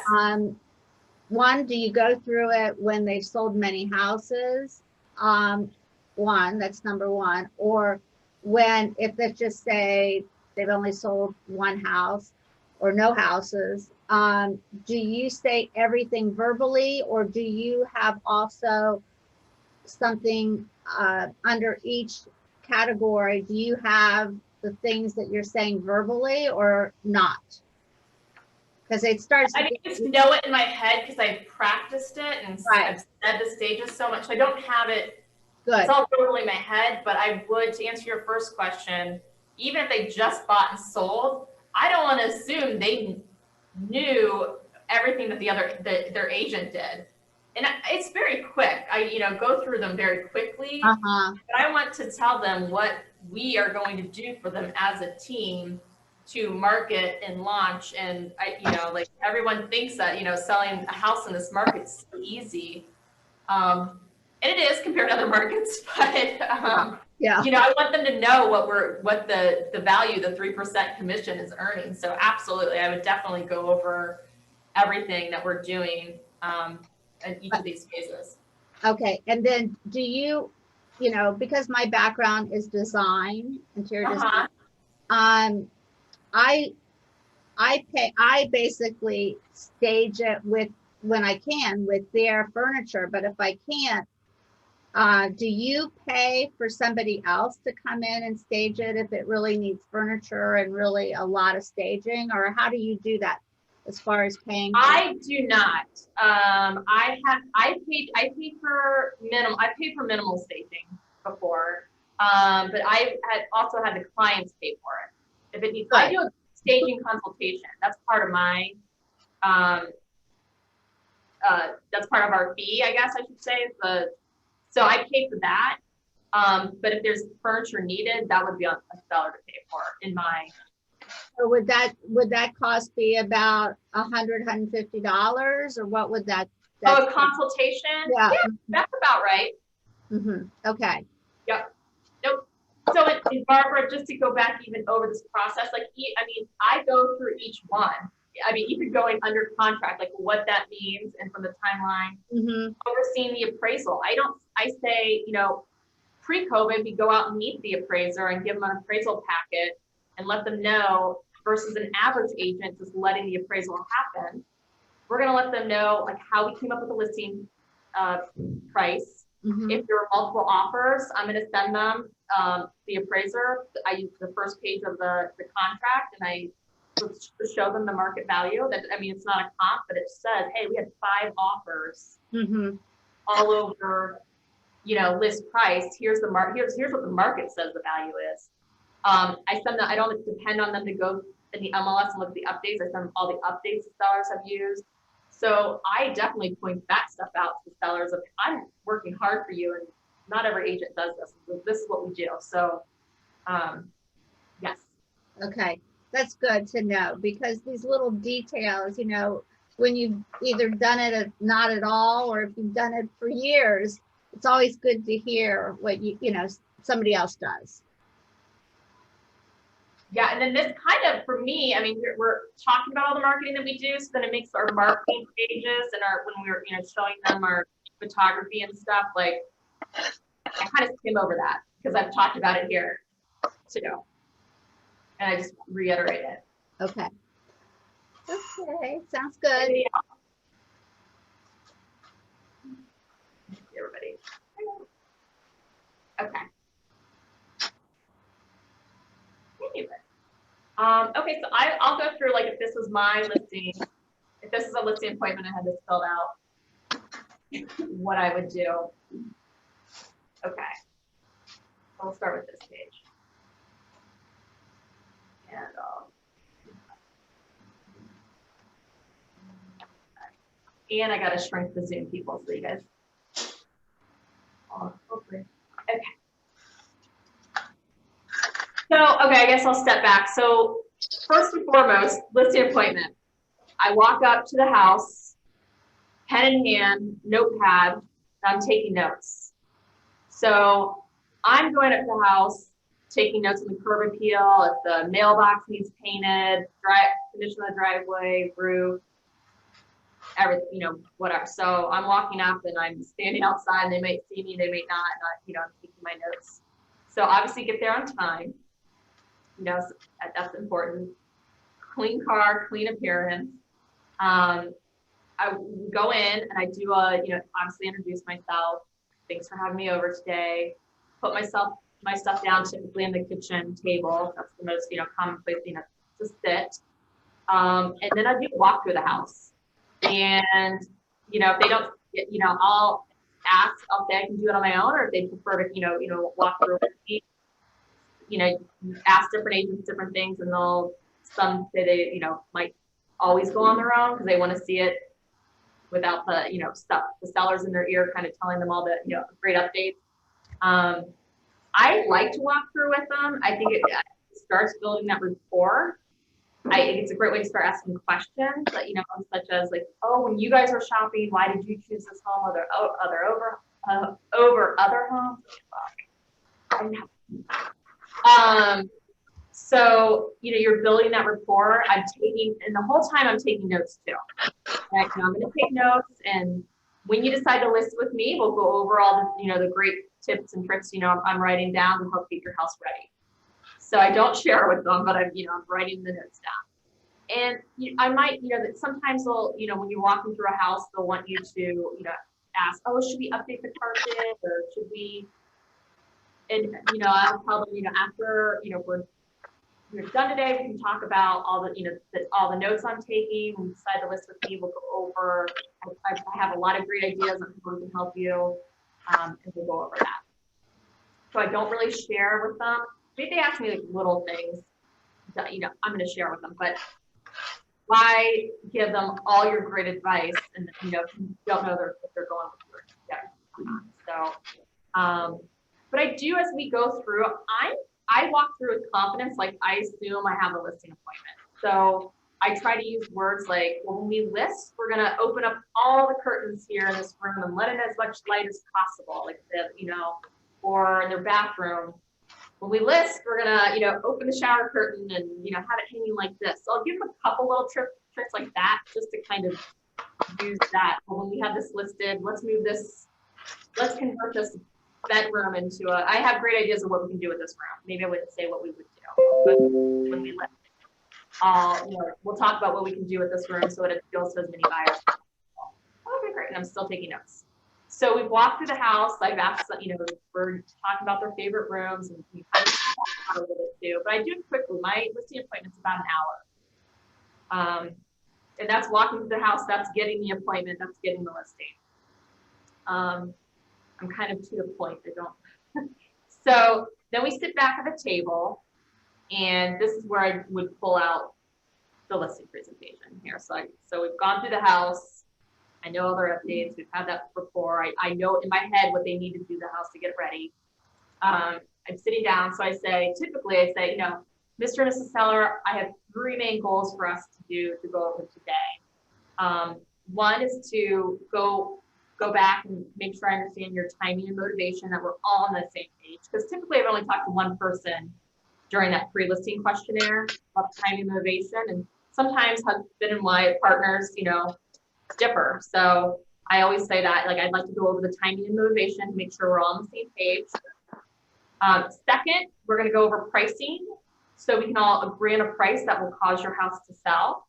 S7: one, do you go through it when they've sold many houses? That's number one. Or if let's just say they've only sold one house or no houses, do you say everything verbally, or do you have also something under each category? Do you have the things that you're saying verbally or not? Because it starts.
S2: I just know it in my head because I've practiced it and I've said the stages so much. So I don't have it.
S7: Good.
S2: It's all totally in my head, but I would, to answer your first question, even if they just bought and sold, I don't want to assume they knew everything that their agent did. And it's very quick. I go through them very quickly,
S7: Uh-huh.
S2: but I want to tell them what we are going to do for them as a team to market and launch. And like everyone thinks that, selling a house in this market is so easy. And it is compared to other markets, but
S7: Yeah.
S2: I want them to know what the value, the 3% commission is earning. So absolutely, I would definitely go over everything that we're doing in each of these phases.
S7: Okay. And then do you, because my background is design, interior design, I basically stage it when I can with their furniture, but if I can't, do you pay for somebody else to come in and stage it if it really needs furniture and really a lot of staging, or how do you do that as far as paying?
S2: I do not. I paid for minimal staging before, but I had also had the clients pay for it. If it needs, I do a staging consultation. That's part of my that's part of our fee, I guess I should say. So I pay for that. But if there's furniture needed, that would be on a seller to pay for in my.
S7: So would that cost be about $150, or what would that?
S2: A consultation?
S7: Yeah.
S2: That's about right.
S7: Mm-hmm. Okay.
S2: Yep. Nope. So Barbara, just to go back even over this process, I go through each one. Even going under contract, like what that means, and from the timeline, overseeing the appraisal. I say, pre-COVID, we go out and meet the appraiser and give them an appraisal packet and let them know, versus an average agent just letting the appraisal happen. We're going to let them know like how we came up with the listing price. If there were multiple offers, I'm going to send them the appraiser. I use the first page of the contract, and I to show them the market value. It's not a comp, but it says, hey, we had 5 offers all over, list price. Here's the here's what the market says the value is. I don't depend on them to go in the MLS and look at the updates. I send them all the updates the sellers have used. So I definitely point that stuff out to sellers of, I'm working hard for you, and not every agent does this. This is what we do. So, yes.
S7: Okay. That's good to know, because these little details, when you've either done it not at all, or if you've done it for years, it's always good to hear what somebody else does.
S2: Yeah, and then this kind of, for me, we're talking about all the marketing that we do, so then it makes our marketing pages and when we were, showing them our photography and stuff, like I kind of skim over that because I've talked about it here too. And I just reiterate it.
S7: Okay. Okay, sounds good.
S2: Anybody else? Everybody. Okay. Anyway. Okay, so I'll go through, like, if this was my listing, if this is a listing appointment, I had this filled out, what I would do. Okay. I'll start with this page. And I gotta shrink the Zoom people so you guys. Oh, hopefully. Okay. So, okay, I guess I'll step back. So first and foremost, listing appointment. I walk up to the house, pen in hand, notepad, and I'm taking notes. So I'm going up to the house, taking notes on the curb appeal, if the mailbox needs painted, condition of the driveway, roof, everything, you know, whatever. So I'm walking up and I'm standing outside and they might see me, they may not, and I'm taking my notes. So obviously get there on time. You know, so that's important. Clean car, clean appearance. I go in and I do obviously introduce myself. Thanks for having me over today. Put my stuff down typically in the kitchen table. That's the most, common place, to sit. And then I do a walk through the house. And, if they don't, I'll ask, I'll say I can do it on my own, or if they prefer to, walk through with me. Ask different agents different things, and some say they, might always go on their own because they want to see it without the, the sellers in their ear kind of telling them all the, great updates. I like to walk through with them. I think it starts building that rapport. I think it's a great way to start asking questions that, such as like, oh, when you guys were shopping, why did you choose this home over other homes? So, you're building that rapport. And the whole time I'm taking notes too. Right? I'm going to take notes, and when you decide to list with me, we'll go over all the, the great tips and tricks, I'm writing down to help keep your house ready. So I don't share with them, but I'm writing the notes down. And I might, that sometimes they'll, when you're walking through a house, they'll want you to, ask, oh, should we update the carpet, or should we? And I'll tell them, after we're done today, we can talk about all the, all the notes I'm taking. When we decide to list with me, we'll go over. I have a lot of great ideas on how we can help you, and we'll go over that. So I don't really share with them. Maybe they ask me like little things that, I'm going to share with them, but why give them all your great advice and, if you don't know if they're going with you together or not. So, but I do, as we go through, I walk through with confidence, like I assume I have a listing appointment. So I try to use words like, well, when we list, we're going to open up all the curtains here in this room and let in as much light as possible, like or in their bathroom. When we list, we're gonna, open the shower curtain and, have it hanging like this. So I'll give them a couple little tricks like that, just to kind of use that. But when we have this listed, let's convert this bedroom into I have great ideas of what we can do with this room. Maybe I wouldn't say what we would do, but when we list, we'll talk about what we can do with this room so that it appeals to as many buyers. Okay, great. And I'm still taking notes. So we've walked through the house. I've asked, we're talking about their favorite rooms, and we kind of talk a little bit too. But I do it quickly. My listing appointment's about an hour. And that's walking through the house. That's getting the appointment. That's getting the listing. I'm kind of to the point. I don't. So then we sit back at the table, and this is where I would pull out the listing presentation here. So we've gone through the house. I know all their updates. We've had that before. I know in my head what they need to do the house to get it ready. I'm sitting down, so typically I say, Mr. and Mrs. Seller, I have 3 main goals for us to go over today. One is to go back and make sure I understand your timing and motivation, that we're all on the same page. Because typically I've only talked to one person during that pre-listing questionnaire about timing and motivation. And sometimes husband and wife partners, differ. So I always say that, like, I'd like to go over the timing and motivation to make sure we're all on the same page. Second, we're going to go over pricing so we can all agree on a price that will cause your house to sell.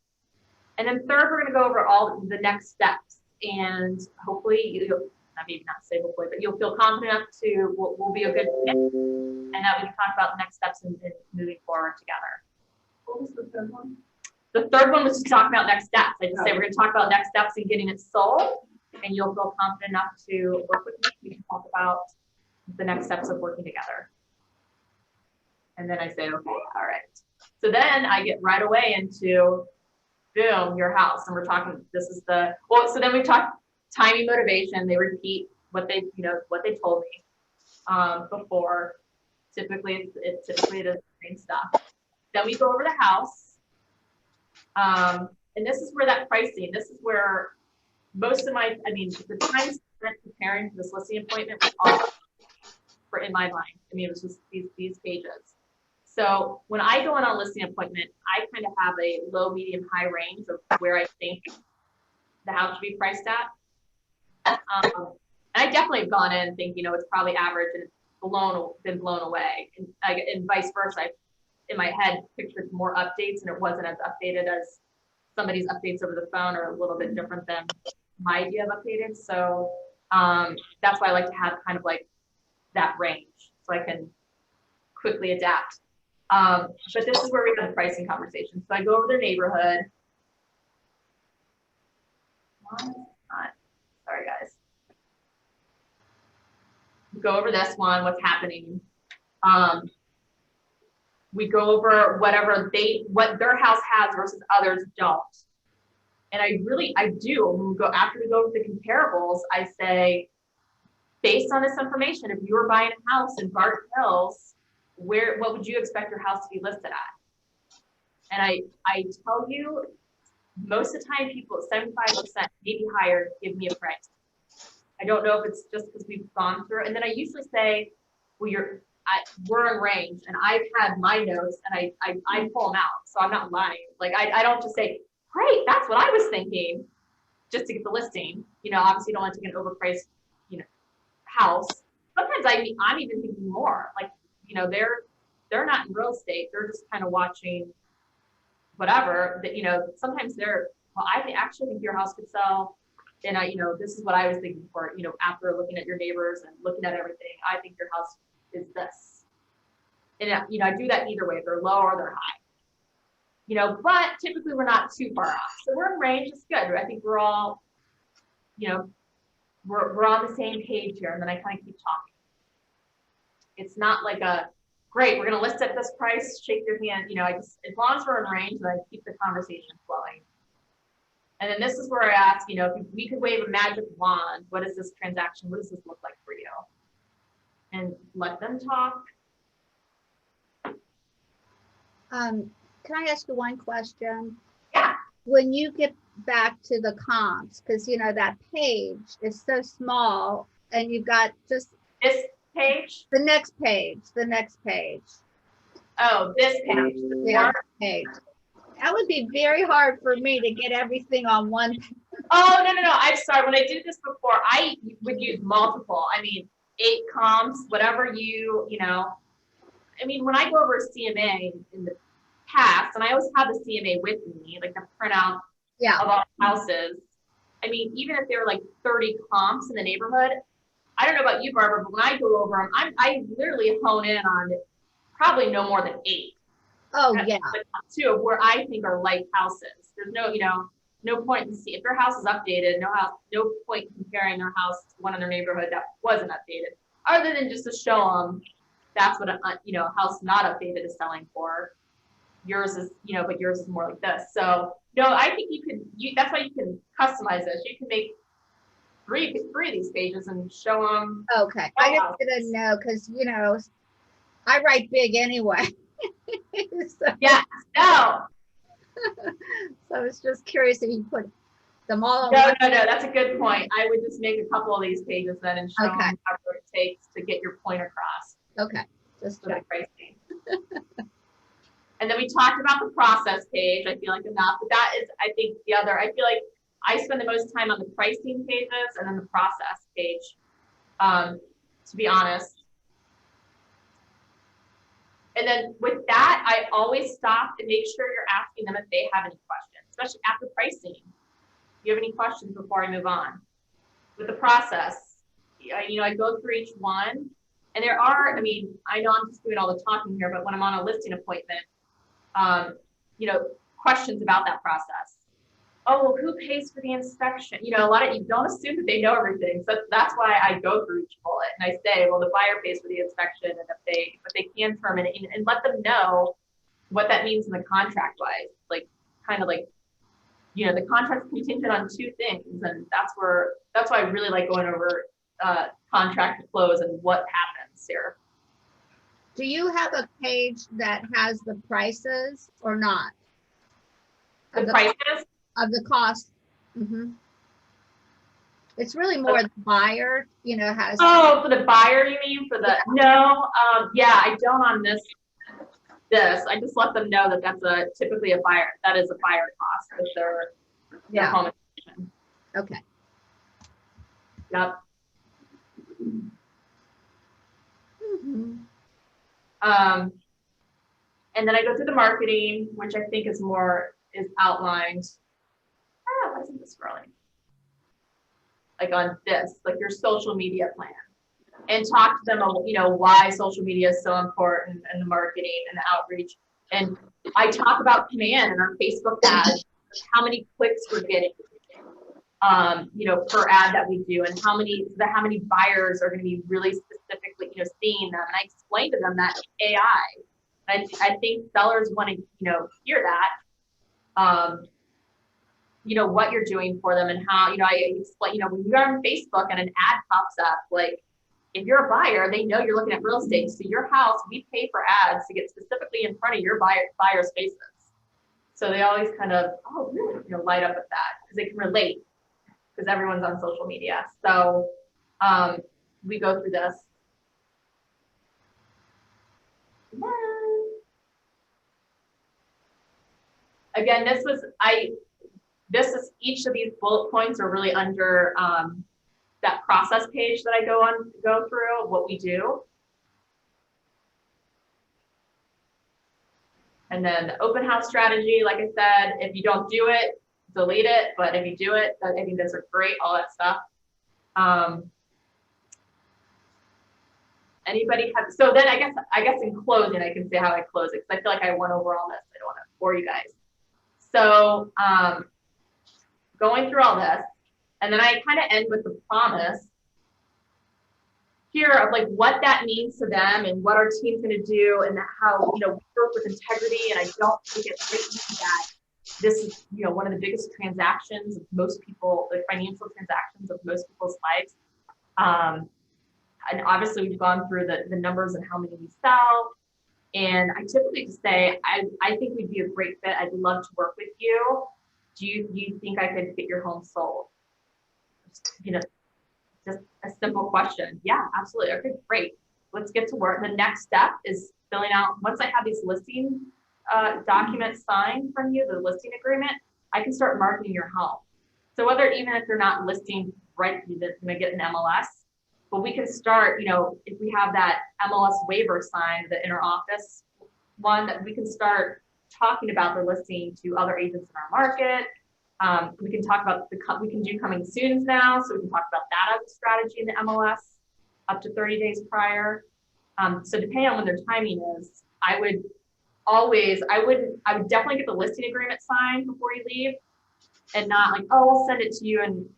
S2: And then third, we're going to go over all the next steps, and hopefully you'll, maybe not say hopefully, but you'll feel confident enough to, we'll be a good fit, and that we can talk about the next steps and moving forward together. What was the third one? The third one was to talk about next steps. I just say we're going to talk about next steps and getting it sold, and you'll feel confident enough to work with me. We can talk about the next steps of working together. And then I say, okay, all right. So then I get right away into, boom, your house. And we're talking, this is the, well, so then we talk timing, motivation. They repeat what they, what they told me before. Typically it is the same stuff. Then we go over the house. And this is where that pricing, this is where most of my, the time spent preparing for this listing appointment was all for in my mind. It was just these pages. So when I go on a listing appointment, I kind of have a low, medium, high range of where I think the house should be priced at. And I definitely have gone in and think, it's probably average and it's been blown away. And vice versa. I, in my head, pictured more updates and it wasn't as updated as somebody's updates over the phone are a little bit different than my idea of updated. So that's why I like to have kind of like that range so I can quickly adapt. But this is where we have the pricing conversation. So I go over their neighborhood. Sorry, guys. Go over this one, what's happening. We go over what their house has versus others don't. And I do, when we go, after we go over the comparables, I say, based on this information, if you were buying a house in Garden Hills, what would you expect your house to be listed at? And I tell you, most of the time people, 75%, maybe higher, give me a price. I don't know if it's just because we've gone through, and then I usually say, well, we're in range, and I've had my notes, and I pull them out, so I'm not lying. Like I don't just say, great, that's what I was thinking, just to get the listing. Obviously you don't want to get an overpriced, house. Sometimes I'm even thinking more, like, they're not in real estate, they're just kind of watching whatever that, sometimes I actually think your house could sell. And this is what I was thinking for, after looking at your neighbors and looking at everything, I think your house is this. And I do that either way, if they're low or they're high. But typically we're not too far off. So we're in range, it's good. I think we're all, we're on the same page here, and then I kind of keep talking. It's not like great, we're gonna list at this price, shake your hand, as long as we're in range, then I keep the conversation flowing. And then this is where I ask, if we could wave a magic wand, what is this transaction? What does this look like for you? And let them talk.
S7: Can I ask you one question?
S2: Yeah.
S7: When you get back to the comps, because that page is so small, and you've got just
S2: This page?
S7: the next page.
S2: Oh, this page.
S7: Yeah, page. That would be very hard for me to get everything on one page.
S2: Oh, no. I'm sorry. When I did this before, I would use multiple. 8 comps, whatever when I go over a CMA in the past, and I always have the CMA with me, like the printout of all houses. Even if there were like 30 comps in the neighborhood, I don't know about you, Barbara, but when I go over them, I literally hone in on probably no more than 8.
S7: Oh,
S2: That's
S7: yeah.
S2: the top 2 of where I think are like houses. There's no point in if their house is updated, no point in comparing their house to one in their neighborhood that wasn't updated, other than just to show them that's what a house not updated is selling for. Yours is, but yours is more like this. So no, I think that's why you can customize this. You can make three of these pages and show them.
S7: Okay, I just didn't know, because I write big anyway. So,
S2: Yeah, no.
S7: so I was just curious if you put them all on
S2: No,
S7: one.
S2: that's a good point. I would just make a couple of these pages then and show them
S7: Okay.
S2: however it takes to get your point across
S7: Okay, just
S2: for the
S7: check.
S2: pricing. And then we talked about the process page. I feel like enough, but that is, I think, the other. I feel like I spend the most time on the pricing pages and then the process page, to be honest. And then with that, I always stop and make sure you're asking them if they have any questions, especially after pricing. Do you have any questions before I move on? With the process, I go through each one, and there are, I know I'm just doing all the talking here, but when I'm on a listing appointment, questions about that process. Oh, well, who pays for the inspection? A lot of you don't assume that they know everything. So that's why I go through each bullet and I say, well, the buyer pays for the inspection, and if they can terminate, and let them know what that means in the contract wise, the contract's contingent on two things, and that's why I really like going over contract to close and what happens here.
S7: Do you have a page that has the prices or not?
S2: The prices?
S7: Of the cost. It's really more the buyer, has.
S2: Oh, for the buyer, you mean? No, I don't on this. I just let them know that that's typically a buyer. That is a buyer cost with their home inspection.
S7: Okay.
S2: Yep. And then I go through the marketing, which I think is outlined. Why isn't this scrolling? Like on this, like your social media plan, and talk to them on, why social media is so important, and the marketing and the outreach. And I talk about command and our Facebook ads, how many clicks we're getting, per ad that we do, and how many buyers are going to be really specifically, seeing them. And I explain to them that AI. I think sellers want to, hear that. What you're doing for them and how, I explain, when you're on Facebook and an ad pops up, like if you're a buyer, they know you're looking at real estate. So your house, we pay for ads to get specifically in front of your buyer's faces. So they always kind of, oh, really, light up with that because they can relate because everyone's on social media. So we go through this. Again, each of these bullet points are really under that process page that I go through of what we do. And then the open house strategy, like I said, if you don't do it, delete it. But if you do it, I think those are great, all that stuff. Anybody have, so then I guess in closing, I can say how I close it, because I feel like I went over all this. I don't want to bore you guys. So going through all this, and then I kind of end with the promise here of like what that means to them and what our team's going to do, and how, we work with integrity. And I don't take it lightly that this is, one of the biggest transactions of most people, the financial transactions of most people's lives. And obviously we've gone through the numbers and how many we sell. And I typically just say, I think we'd be a great fit. I'd love to work with you. Do you think I could get your home sold? Just a simple question. Yeah, absolutely. Okay, great. Let's get to work. The next step is filling out, once I have these listing documents signed from you, the listing agreement, I can start marketing your home. So even if they're not listing right, they're gonna get an MLS, but we can start, if we have that MLS waiver signed, the inner office one, that we can start talking about the listing to other agents in our market. We can talk about we can do coming soons now. So we can talk about that as a strategy in the MLS up to 30 days prior. So depending on when their timing is, I would definitely get the listing agreement signed before you leave, and not like, oh, we'll send it to you in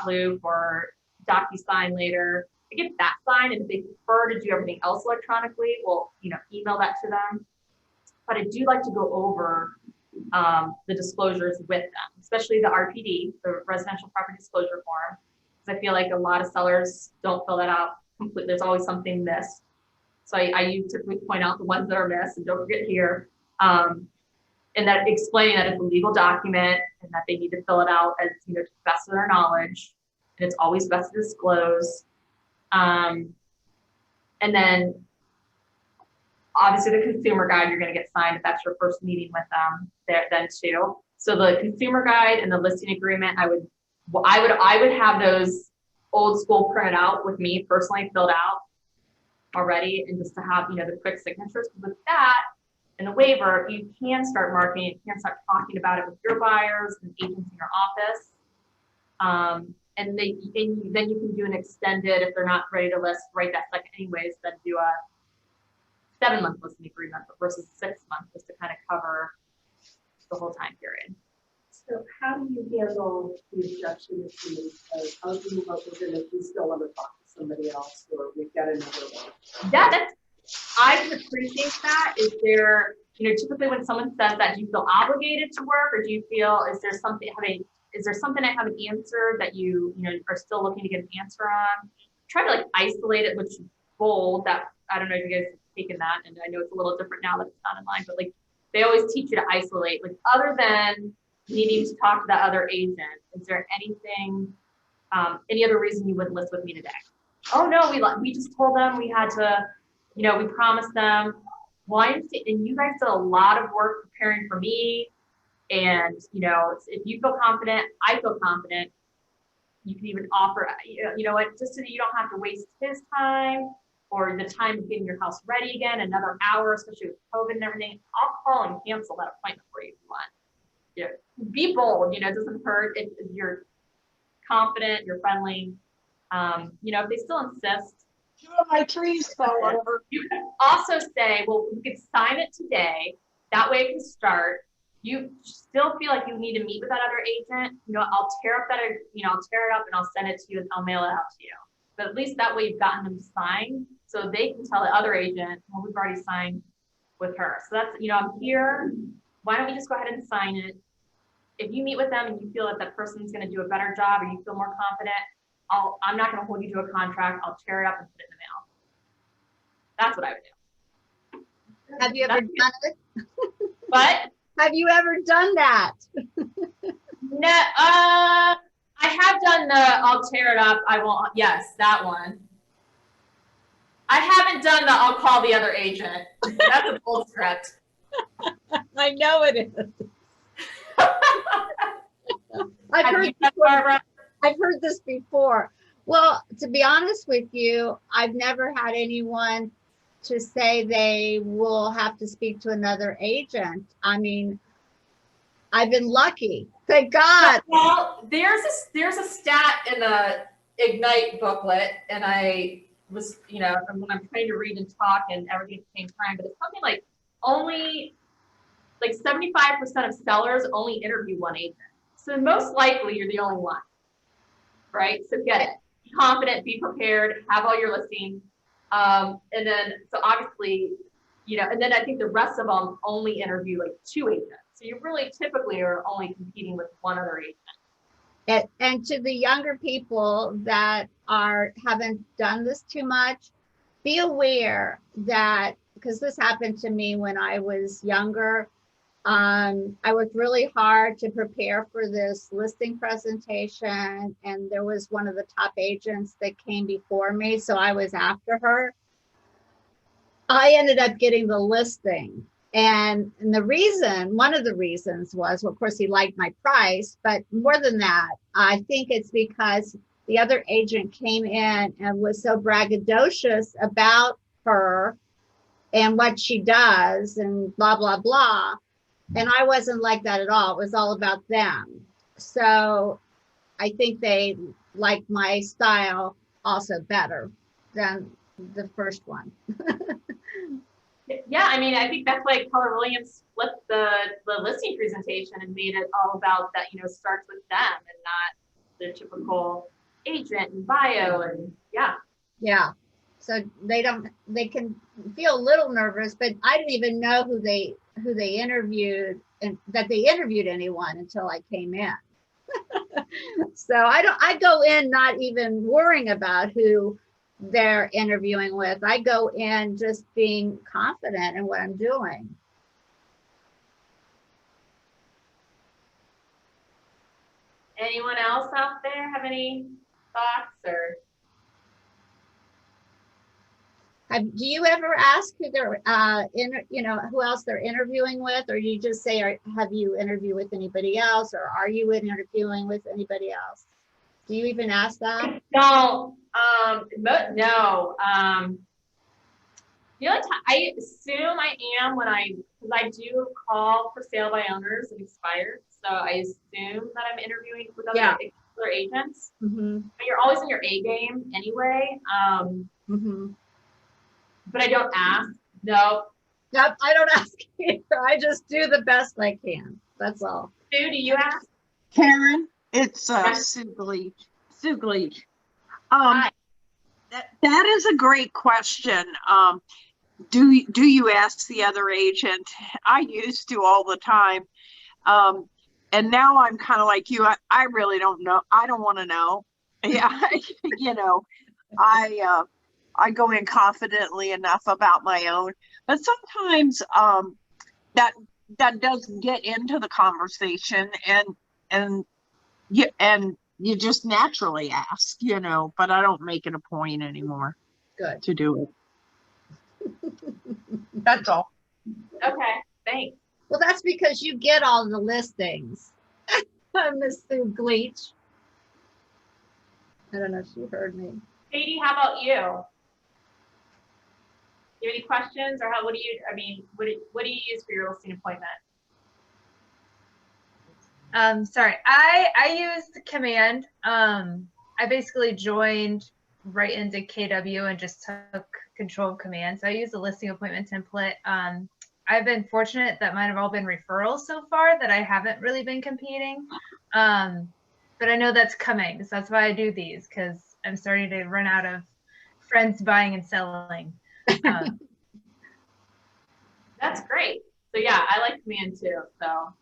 S2: .loop or DocuSign later. I get that signed, and if they prefer to do everything else electronically, we'll email that to them. But I do like to go over the disclosures with them, especially the RPD, the Residential Property Disclosure Form, because I feel like a lot of sellers don't fill that out completely. There's always something missed. So I typically point out the ones that are missed, and don't forget here, and that explaining that it's a legal document and that they need to fill it out as, to the best of their knowledge, and it's always best to disclose. And then obviously the consumer guide, you're going to get signed if that's your first meeting with them there then too. So the consumer guide and the listing agreement, I would well, I would have those old school printed out with me personally filled out already, and just to have, you know, the quick signatures. With that and the waiver, you can start marketing, you can start talking about it with your buyers and agents in your office. And then you can do an extended, if they're not ready to list right that second anyways, then do a 7-month listing agreement versus 6 months, just to kind of cover the whole time period.
S5: So how do you handle the objection if you we still want to talk to somebody else, or we've got another one?
S2: Yeah, I can appreciate that. Is there, you know, typically when someone says that, do you feel obligated to work, or do you feel, is there something I haven't answered that you know, are still looking to get an answer on? Try to like isolate it, which is bold. That, I don't know if you guys have taken that, and I know it's a little different now that it's not in line, but like they always teach you to isolate, like other than needing to talk to that other agent, is there anything, any other reason you wouldn't list with me today? Oh no, we just told them we had to, you know, we promised them. Why? And you guys did a lot of work preparing for me. And, you know, if you feel confident, I feel confident. You can even offer, you know what, just so that you don't have to waste his time or the time of getting your house ready again, another hour, especially with COVID and everything. I'll call and cancel that appointment for you if you want. Yeah, be bold, you know, it doesn't hurt if you're confident, you're friendly. You know, if they still insist,
S4: My trees fell over.
S2: you can also say, well, you could sign it today. That way it can start. You still feel like you need to meet with that other agent. You know, I'll tear up I'll tear it up and I'll send it to you and I'll mail it out to you. But at least that way you've gotten them to sign so they can tell the other agent, well, we've already signed with her. So that's, you know, I'm here. Why don't we just go ahead and sign it? If you meet with them and you feel that that person's going to do a better job or you feel more confident, I'm not going to hold you to a contract. I'll tear it up and put it in the mail. That's what I would do.
S7: Have you ever done it?
S2: But
S7: Have you ever done that?
S2: no, I have done the I'll tear it up. I won't. Yes, that one. I haven't done the I'll call the other agent. That's a bold script.
S7: I know it is. I've
S2: Have
S7: heard
S2: you done, Barbara?
S7: I've heard this before. Well, to be honest with you, I've never had anyone to say they will have to speak to another agent. I mean, I've been lucky. Thank God.
S2: Well, there's a stat in the Ignite booklet, and I was, you know, when I'm trying to read and talk and everything at the same time, but it's something like only like 75% of sellers only interview one agent. So most likely you're the only one, right? So get it. Be confident, be prepared, have all your listings. And then, so obviously, you know, and then I think the rest of them only interview like 2 agents. So you really typically are only competing with one other agent.
S7: And to the younger people that haven't done this too much, be aware that, because this happened to me when I was younger, I worked really hard to prepare for this listing presentation, and there was one of the top agents that came before me, so I was after her. I ended up getting the listing, and one of the reasons was, well, of course, he liked my price, but more than that, I think it's because the other agent came in and was so braggadocious about her and what she does and blah, blah, blah. And I wasn't like that at all. It was all about them. So I think they like my style also better than the first one.
S2: Yeah, I mean, I think that's why Keller Williams flipped the listing presentation and made it all about that, you know, starts with them and not the typical agent and bio and yeah.
S7: Yeah. So they can feel a little nervous, but I didn't even know who they interviewed and that they interviewed anyone until I came in. So I go in not even worrying about who they're interviewing with. I go in just being confident in what I'm doing.
S2: Anyone else out there have any thoughts or?
S7: Do you ever ask who they're who else they're interviewing with, or you just say, have you interviewed with anybody else, or are you interviewing with anybody else? Do you even ask that?
S2: Don't, no, the only time, I assume I am because I do call for sale by owners and expired, so I assume that I'm interviewing with other agents,
S7: Mm-hmm,
S2: but you're always in your A game anyway,
S7: mm-hmm.
S2: but I don't ask, no.
S7: Yep, I don't ask either. I just do the best I can. That's all.
S2: Sue, do you ask?
S8: Karen, it's
S2: Yes.
S8: Sue Gleach. Sue Gleach.
S2: Hi.
S8: That is a great question. Do you ask the other agent? I used to all the time. And now I'm kind of like you. I really don't know. I don't want to know. Yeah, you know, I go in confidently enough about my own, but sometimes that does get into the conversation, and you just naturally ask, you know, but I don't make it a point anymore
S7: Good.
S8: to do it. That's all.
S2: Okay, thanks.
S7: Well, that's because you get all the listings. Miss Sue Gleach. I don't know if she heard me.
S2: Katie, how about you? Do you have any questions, or what do you use for your listing appointment?
S9: Sorry, I used Command. I basically joined right into KW and just took control of Command. So I use the listing appointment template. I've been fortunate that mine have all been referrals so far, that I haven't really been competing. But I know that's coming, so that's why I do these, because I'm starting to run out of friends buying and selling.
S2: That's great. So yeah, I like Command too. So,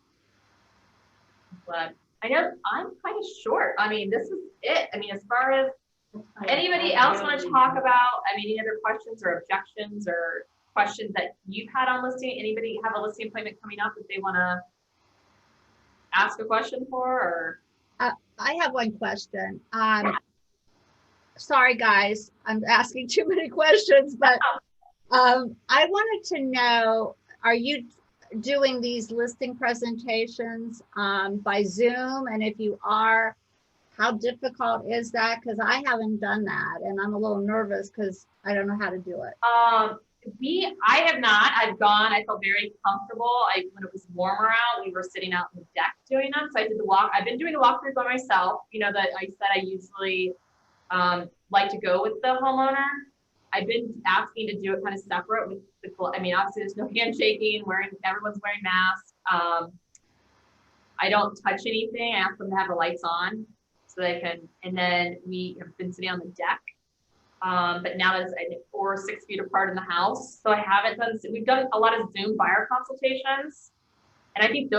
S2: but I know I'm kind of short. I mean, this is it. I mean, as far as anybody else want to talk about, I mean, any other questions or objections or questions that you've had on listing? Anybody have a listing appointment coming up that they want to ask a question for, or?
S7: I have one question. Sorry, guys, I'm asking too many questions, but I wanted to know, are you doing these listing presentations by Zoom? And if you are, how difficult is that? Because I haven't done that, and I'm a little nervous because I don't know how to do it.
S2: I have not. I've gone. I felt very comfortable. When it was warmer out, we were sitting out on the deck doing them. So I did the walk. I've been doing the walkthrough by myself. You know that I said I usually like to go with the homeowner. I've been asking to do it kind of separate with the. I mean, obviously there's no handshaking. Everyone's wearing masks. I don't touch anything. I ask them to have the lights on so they can. And then we have been sitting on the deck. But now that it's 4 or 6 feet apart in the house, so I haven't done. We've done a lot of Zoom buyer consultations, and I think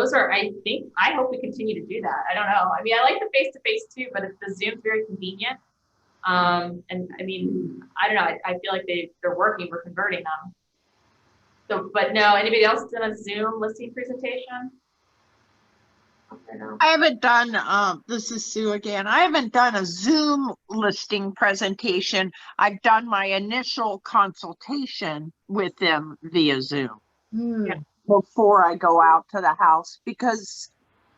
S2: I hope we continue to do that. I don't know. I mean, I like the face-to-face too, but the Zoom's very convenient. And I mean, I don't know. I feel like they're working. We're converting them. So, but no. Anybody else done a Zoom listing presentation?
S8: I haven't done, this is Sue again. I haven't done a Zoom listing presentation. I've done my initial consultation with them via Zoom before I go out to the house, because,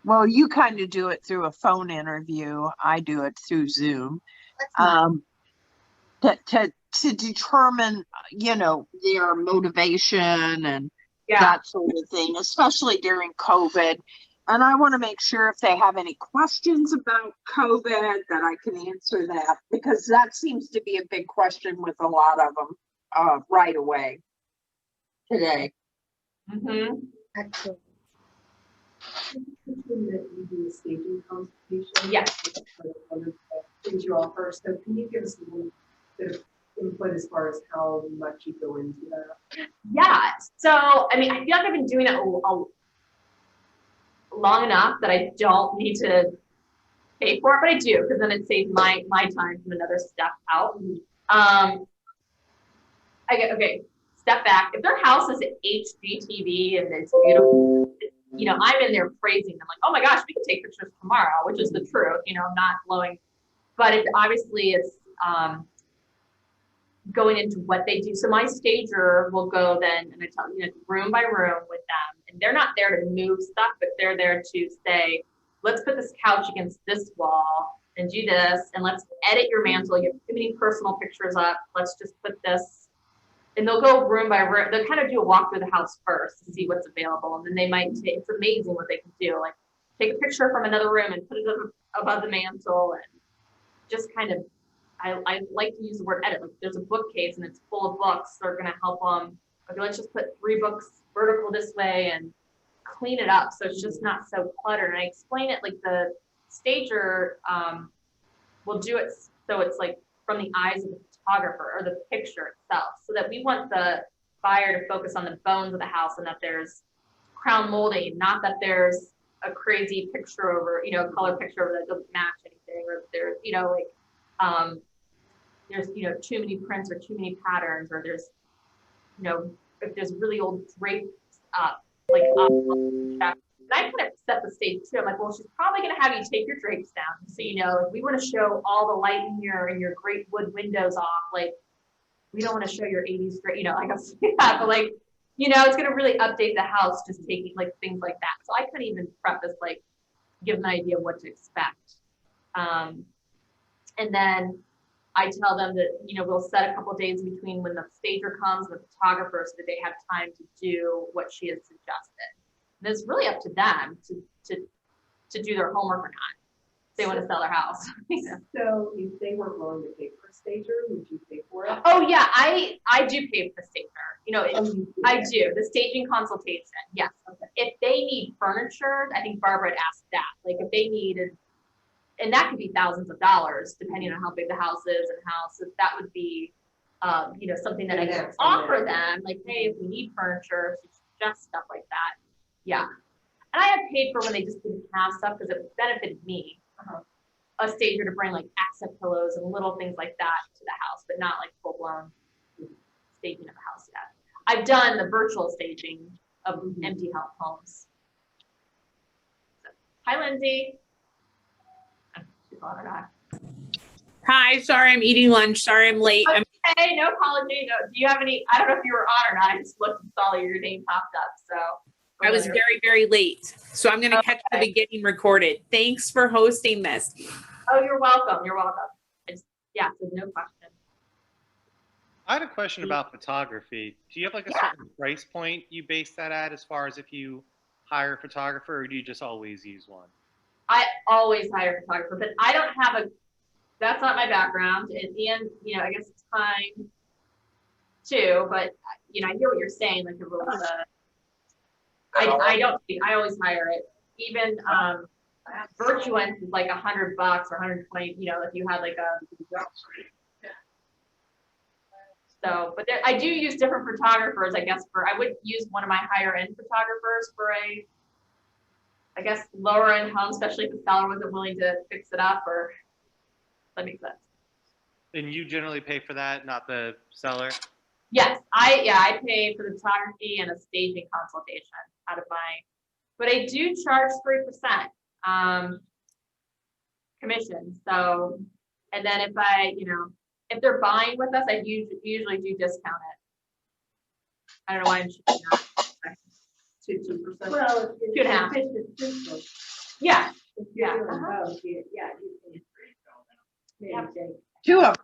S8: well, you kind of do it through a phone interview. I do it through Zoom. To determine, you know, their motivation and that sort of thing, especially during COVID. And I want to make sure if they have any questions about COVID that I can answer that, because that seems to be a big question with a lot of them right away today.
S2: Mm-hmm.
S7: Excellent.
S5: That you do a staging consultation.
S2: Yes.
S5: One of the things you offer. So can you give us a little bit of input as far as how much you go into that?
S2: Yeah. So, I mean, I feel like I've been doing it long enough that I don't need to pay for it, but I do, because then it saves my time from another step out. Okay, step back. If their house is HGTV and it's beautiful, you know, I'm in there praising them like, oh my gosh, we can take pictures tomorrow, which is the truth, you know, I'm not blowing, but it's going into what they do. So my stager will go then, and I tell you, room by room with them, and they're not there to move stuff, but they're there to say, let's put this couch against this wall. and do this, and let's edit your mantle. You have too many personal pictures up. Let's just put this, and they'll go room by room. They'll kind of do a walk through the house first to see what's available, and then they might take, it's amazing what they can do. Like take a picture from another room and put it above the mantle, and just kind of, I like to use the word edit. Like there's a bookcase and it's full of books. They're going to help them. Okay, let's just put 3 books vertical this way and clean it up so it's just not so cluttered. And I explain it like the stager will do it so it's like from the eyes of the photographer or the picture itself, so that we want the buyer to focus on the bones of the house and that there's crown molding, not that there's a crazy picture over, you know, color picture over that doesn't match anything, or there's, you know, like there's, you know, too many prints or too many patterns, or there's, you know, if there's really old drapes up, like up, and I kind of set the stage too. I'm like, well, she's probably going to have you take your drapes down. So, you know, if we want to show all the light in here and your great wood windows off, like, we don't want to show your 80s, you know, like, yeah, but like, you know, it's going to really update the house, just taking like things like that. So I couldn't even preface, like, give an idea of what to expect. And then I tell them that, you know, we'll set a couple of days between when the stager comes and the photographer so that they have time to do what she has suggested. And it's really up to them to do their homework or not. If they want to sell their house.
S5: So if they weren't willing to pay for a stager, would you pay for it?
S2: Oh yeah, I do pay for the stager. You know,
S5: Oh, you do?
S2: I do. The staging consultation, yes.
S5: Okay.
S2: If they need furniture, I think Barbara had asked that. Like if they needed, and that could be thousands of dollars depending on how big the house is and how, so that would be, you know, something that I can offer them. Like, hey, if we need furniture, just stuff like that. Yeah. And I have paid for when they just didn't have stuff because it benefited me. A stager to bring like accent pillows and little things like that to the house, but not like full blown staging of a house yet. I've done the virtual staging of empty homes. So, hi, Lindsay. She's on or not.
S10: Hi, sorry I'm eating lunch. Sorry I'm late.
S2: Hey, no apology. No, do you have any? I don't know if you were on or not. I just looked and saw your name popped up. So
S10: I was very, very late. So I'm going to catch the beginning recorded. Thanks for hosting this.
S2: Oh, you're welcome. You're welcome. Yeah, so no question.
S3: I had a question about photography. Do you have like a certain price point you base that at as far as if you hire a photographer, or do you just always use one?
S2: I always hire a photographer, but I don't have a, that's not my background. And, you know, I guess it's time too, but you know, I hear what you're saying. Like it was I always hire it. Even Virtuance is like $100 or 120, you know, if you had like a, so, but there, I do use different photographers, I guess, I would use one of my higher end photographers for a, I guess, lower end home, especially if the seller wasn't willing to fix it up, or that makes sense.
S3: And you generally pay for that, not the seller?
S2: Yes, I pay for the photography and a staging consultation out of my, but I do charge 3% commission. So, and then if I, you know, if they're buying with us, I usually do discount it. I don't know why I'm shooting that. 2%.
S5: Well,
S2: 2.5. Yeah. Yeah.
S5: Yeah.
S8: Two of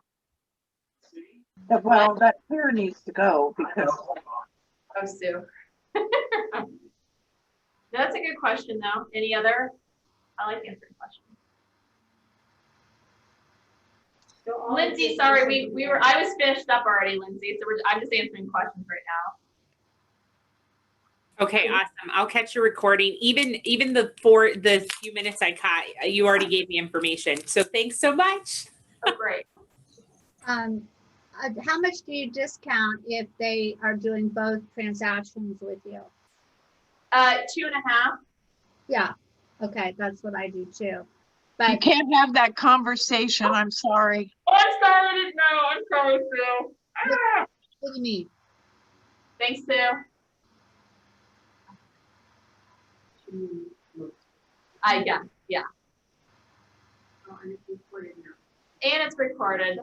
S8: them. Well, that pair needs to go because.
S2: Oh, Sue. That's a good question, though. Any other? I like answering questions. Lindsay, sorry, I was finished up already, Lindsay. So I'm just answering questions right now.
S10: Okay, awesome. I'll catch your recording. Even the few minutes I caught, you already gave me information. So thanks so much.
S2: Oh, great.
S7: How much do you discount if they are doing both transactions with you?
S2: 2.5.
S7: Yeah, okay, that's what I do too.
S8: You
S7: But
S8: can't have that conversation. I'm sorry.
S2: Oh, I'm sorry, I didn't know. I'm sorry, Sue. Ah.
S7: what do you mean?
S2: Thanks, Sue. Yeah. And it's recorded.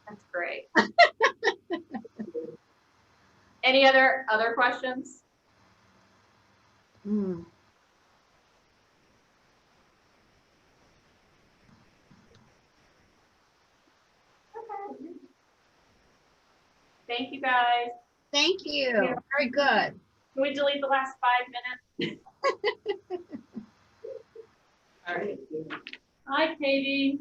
S2: That's great. Any other questions? Thank you, guys.
S7: Thank you. Very good.
S2: Can we delete the last 5 minutes?
S1: All right.
S2: Hi, Katie.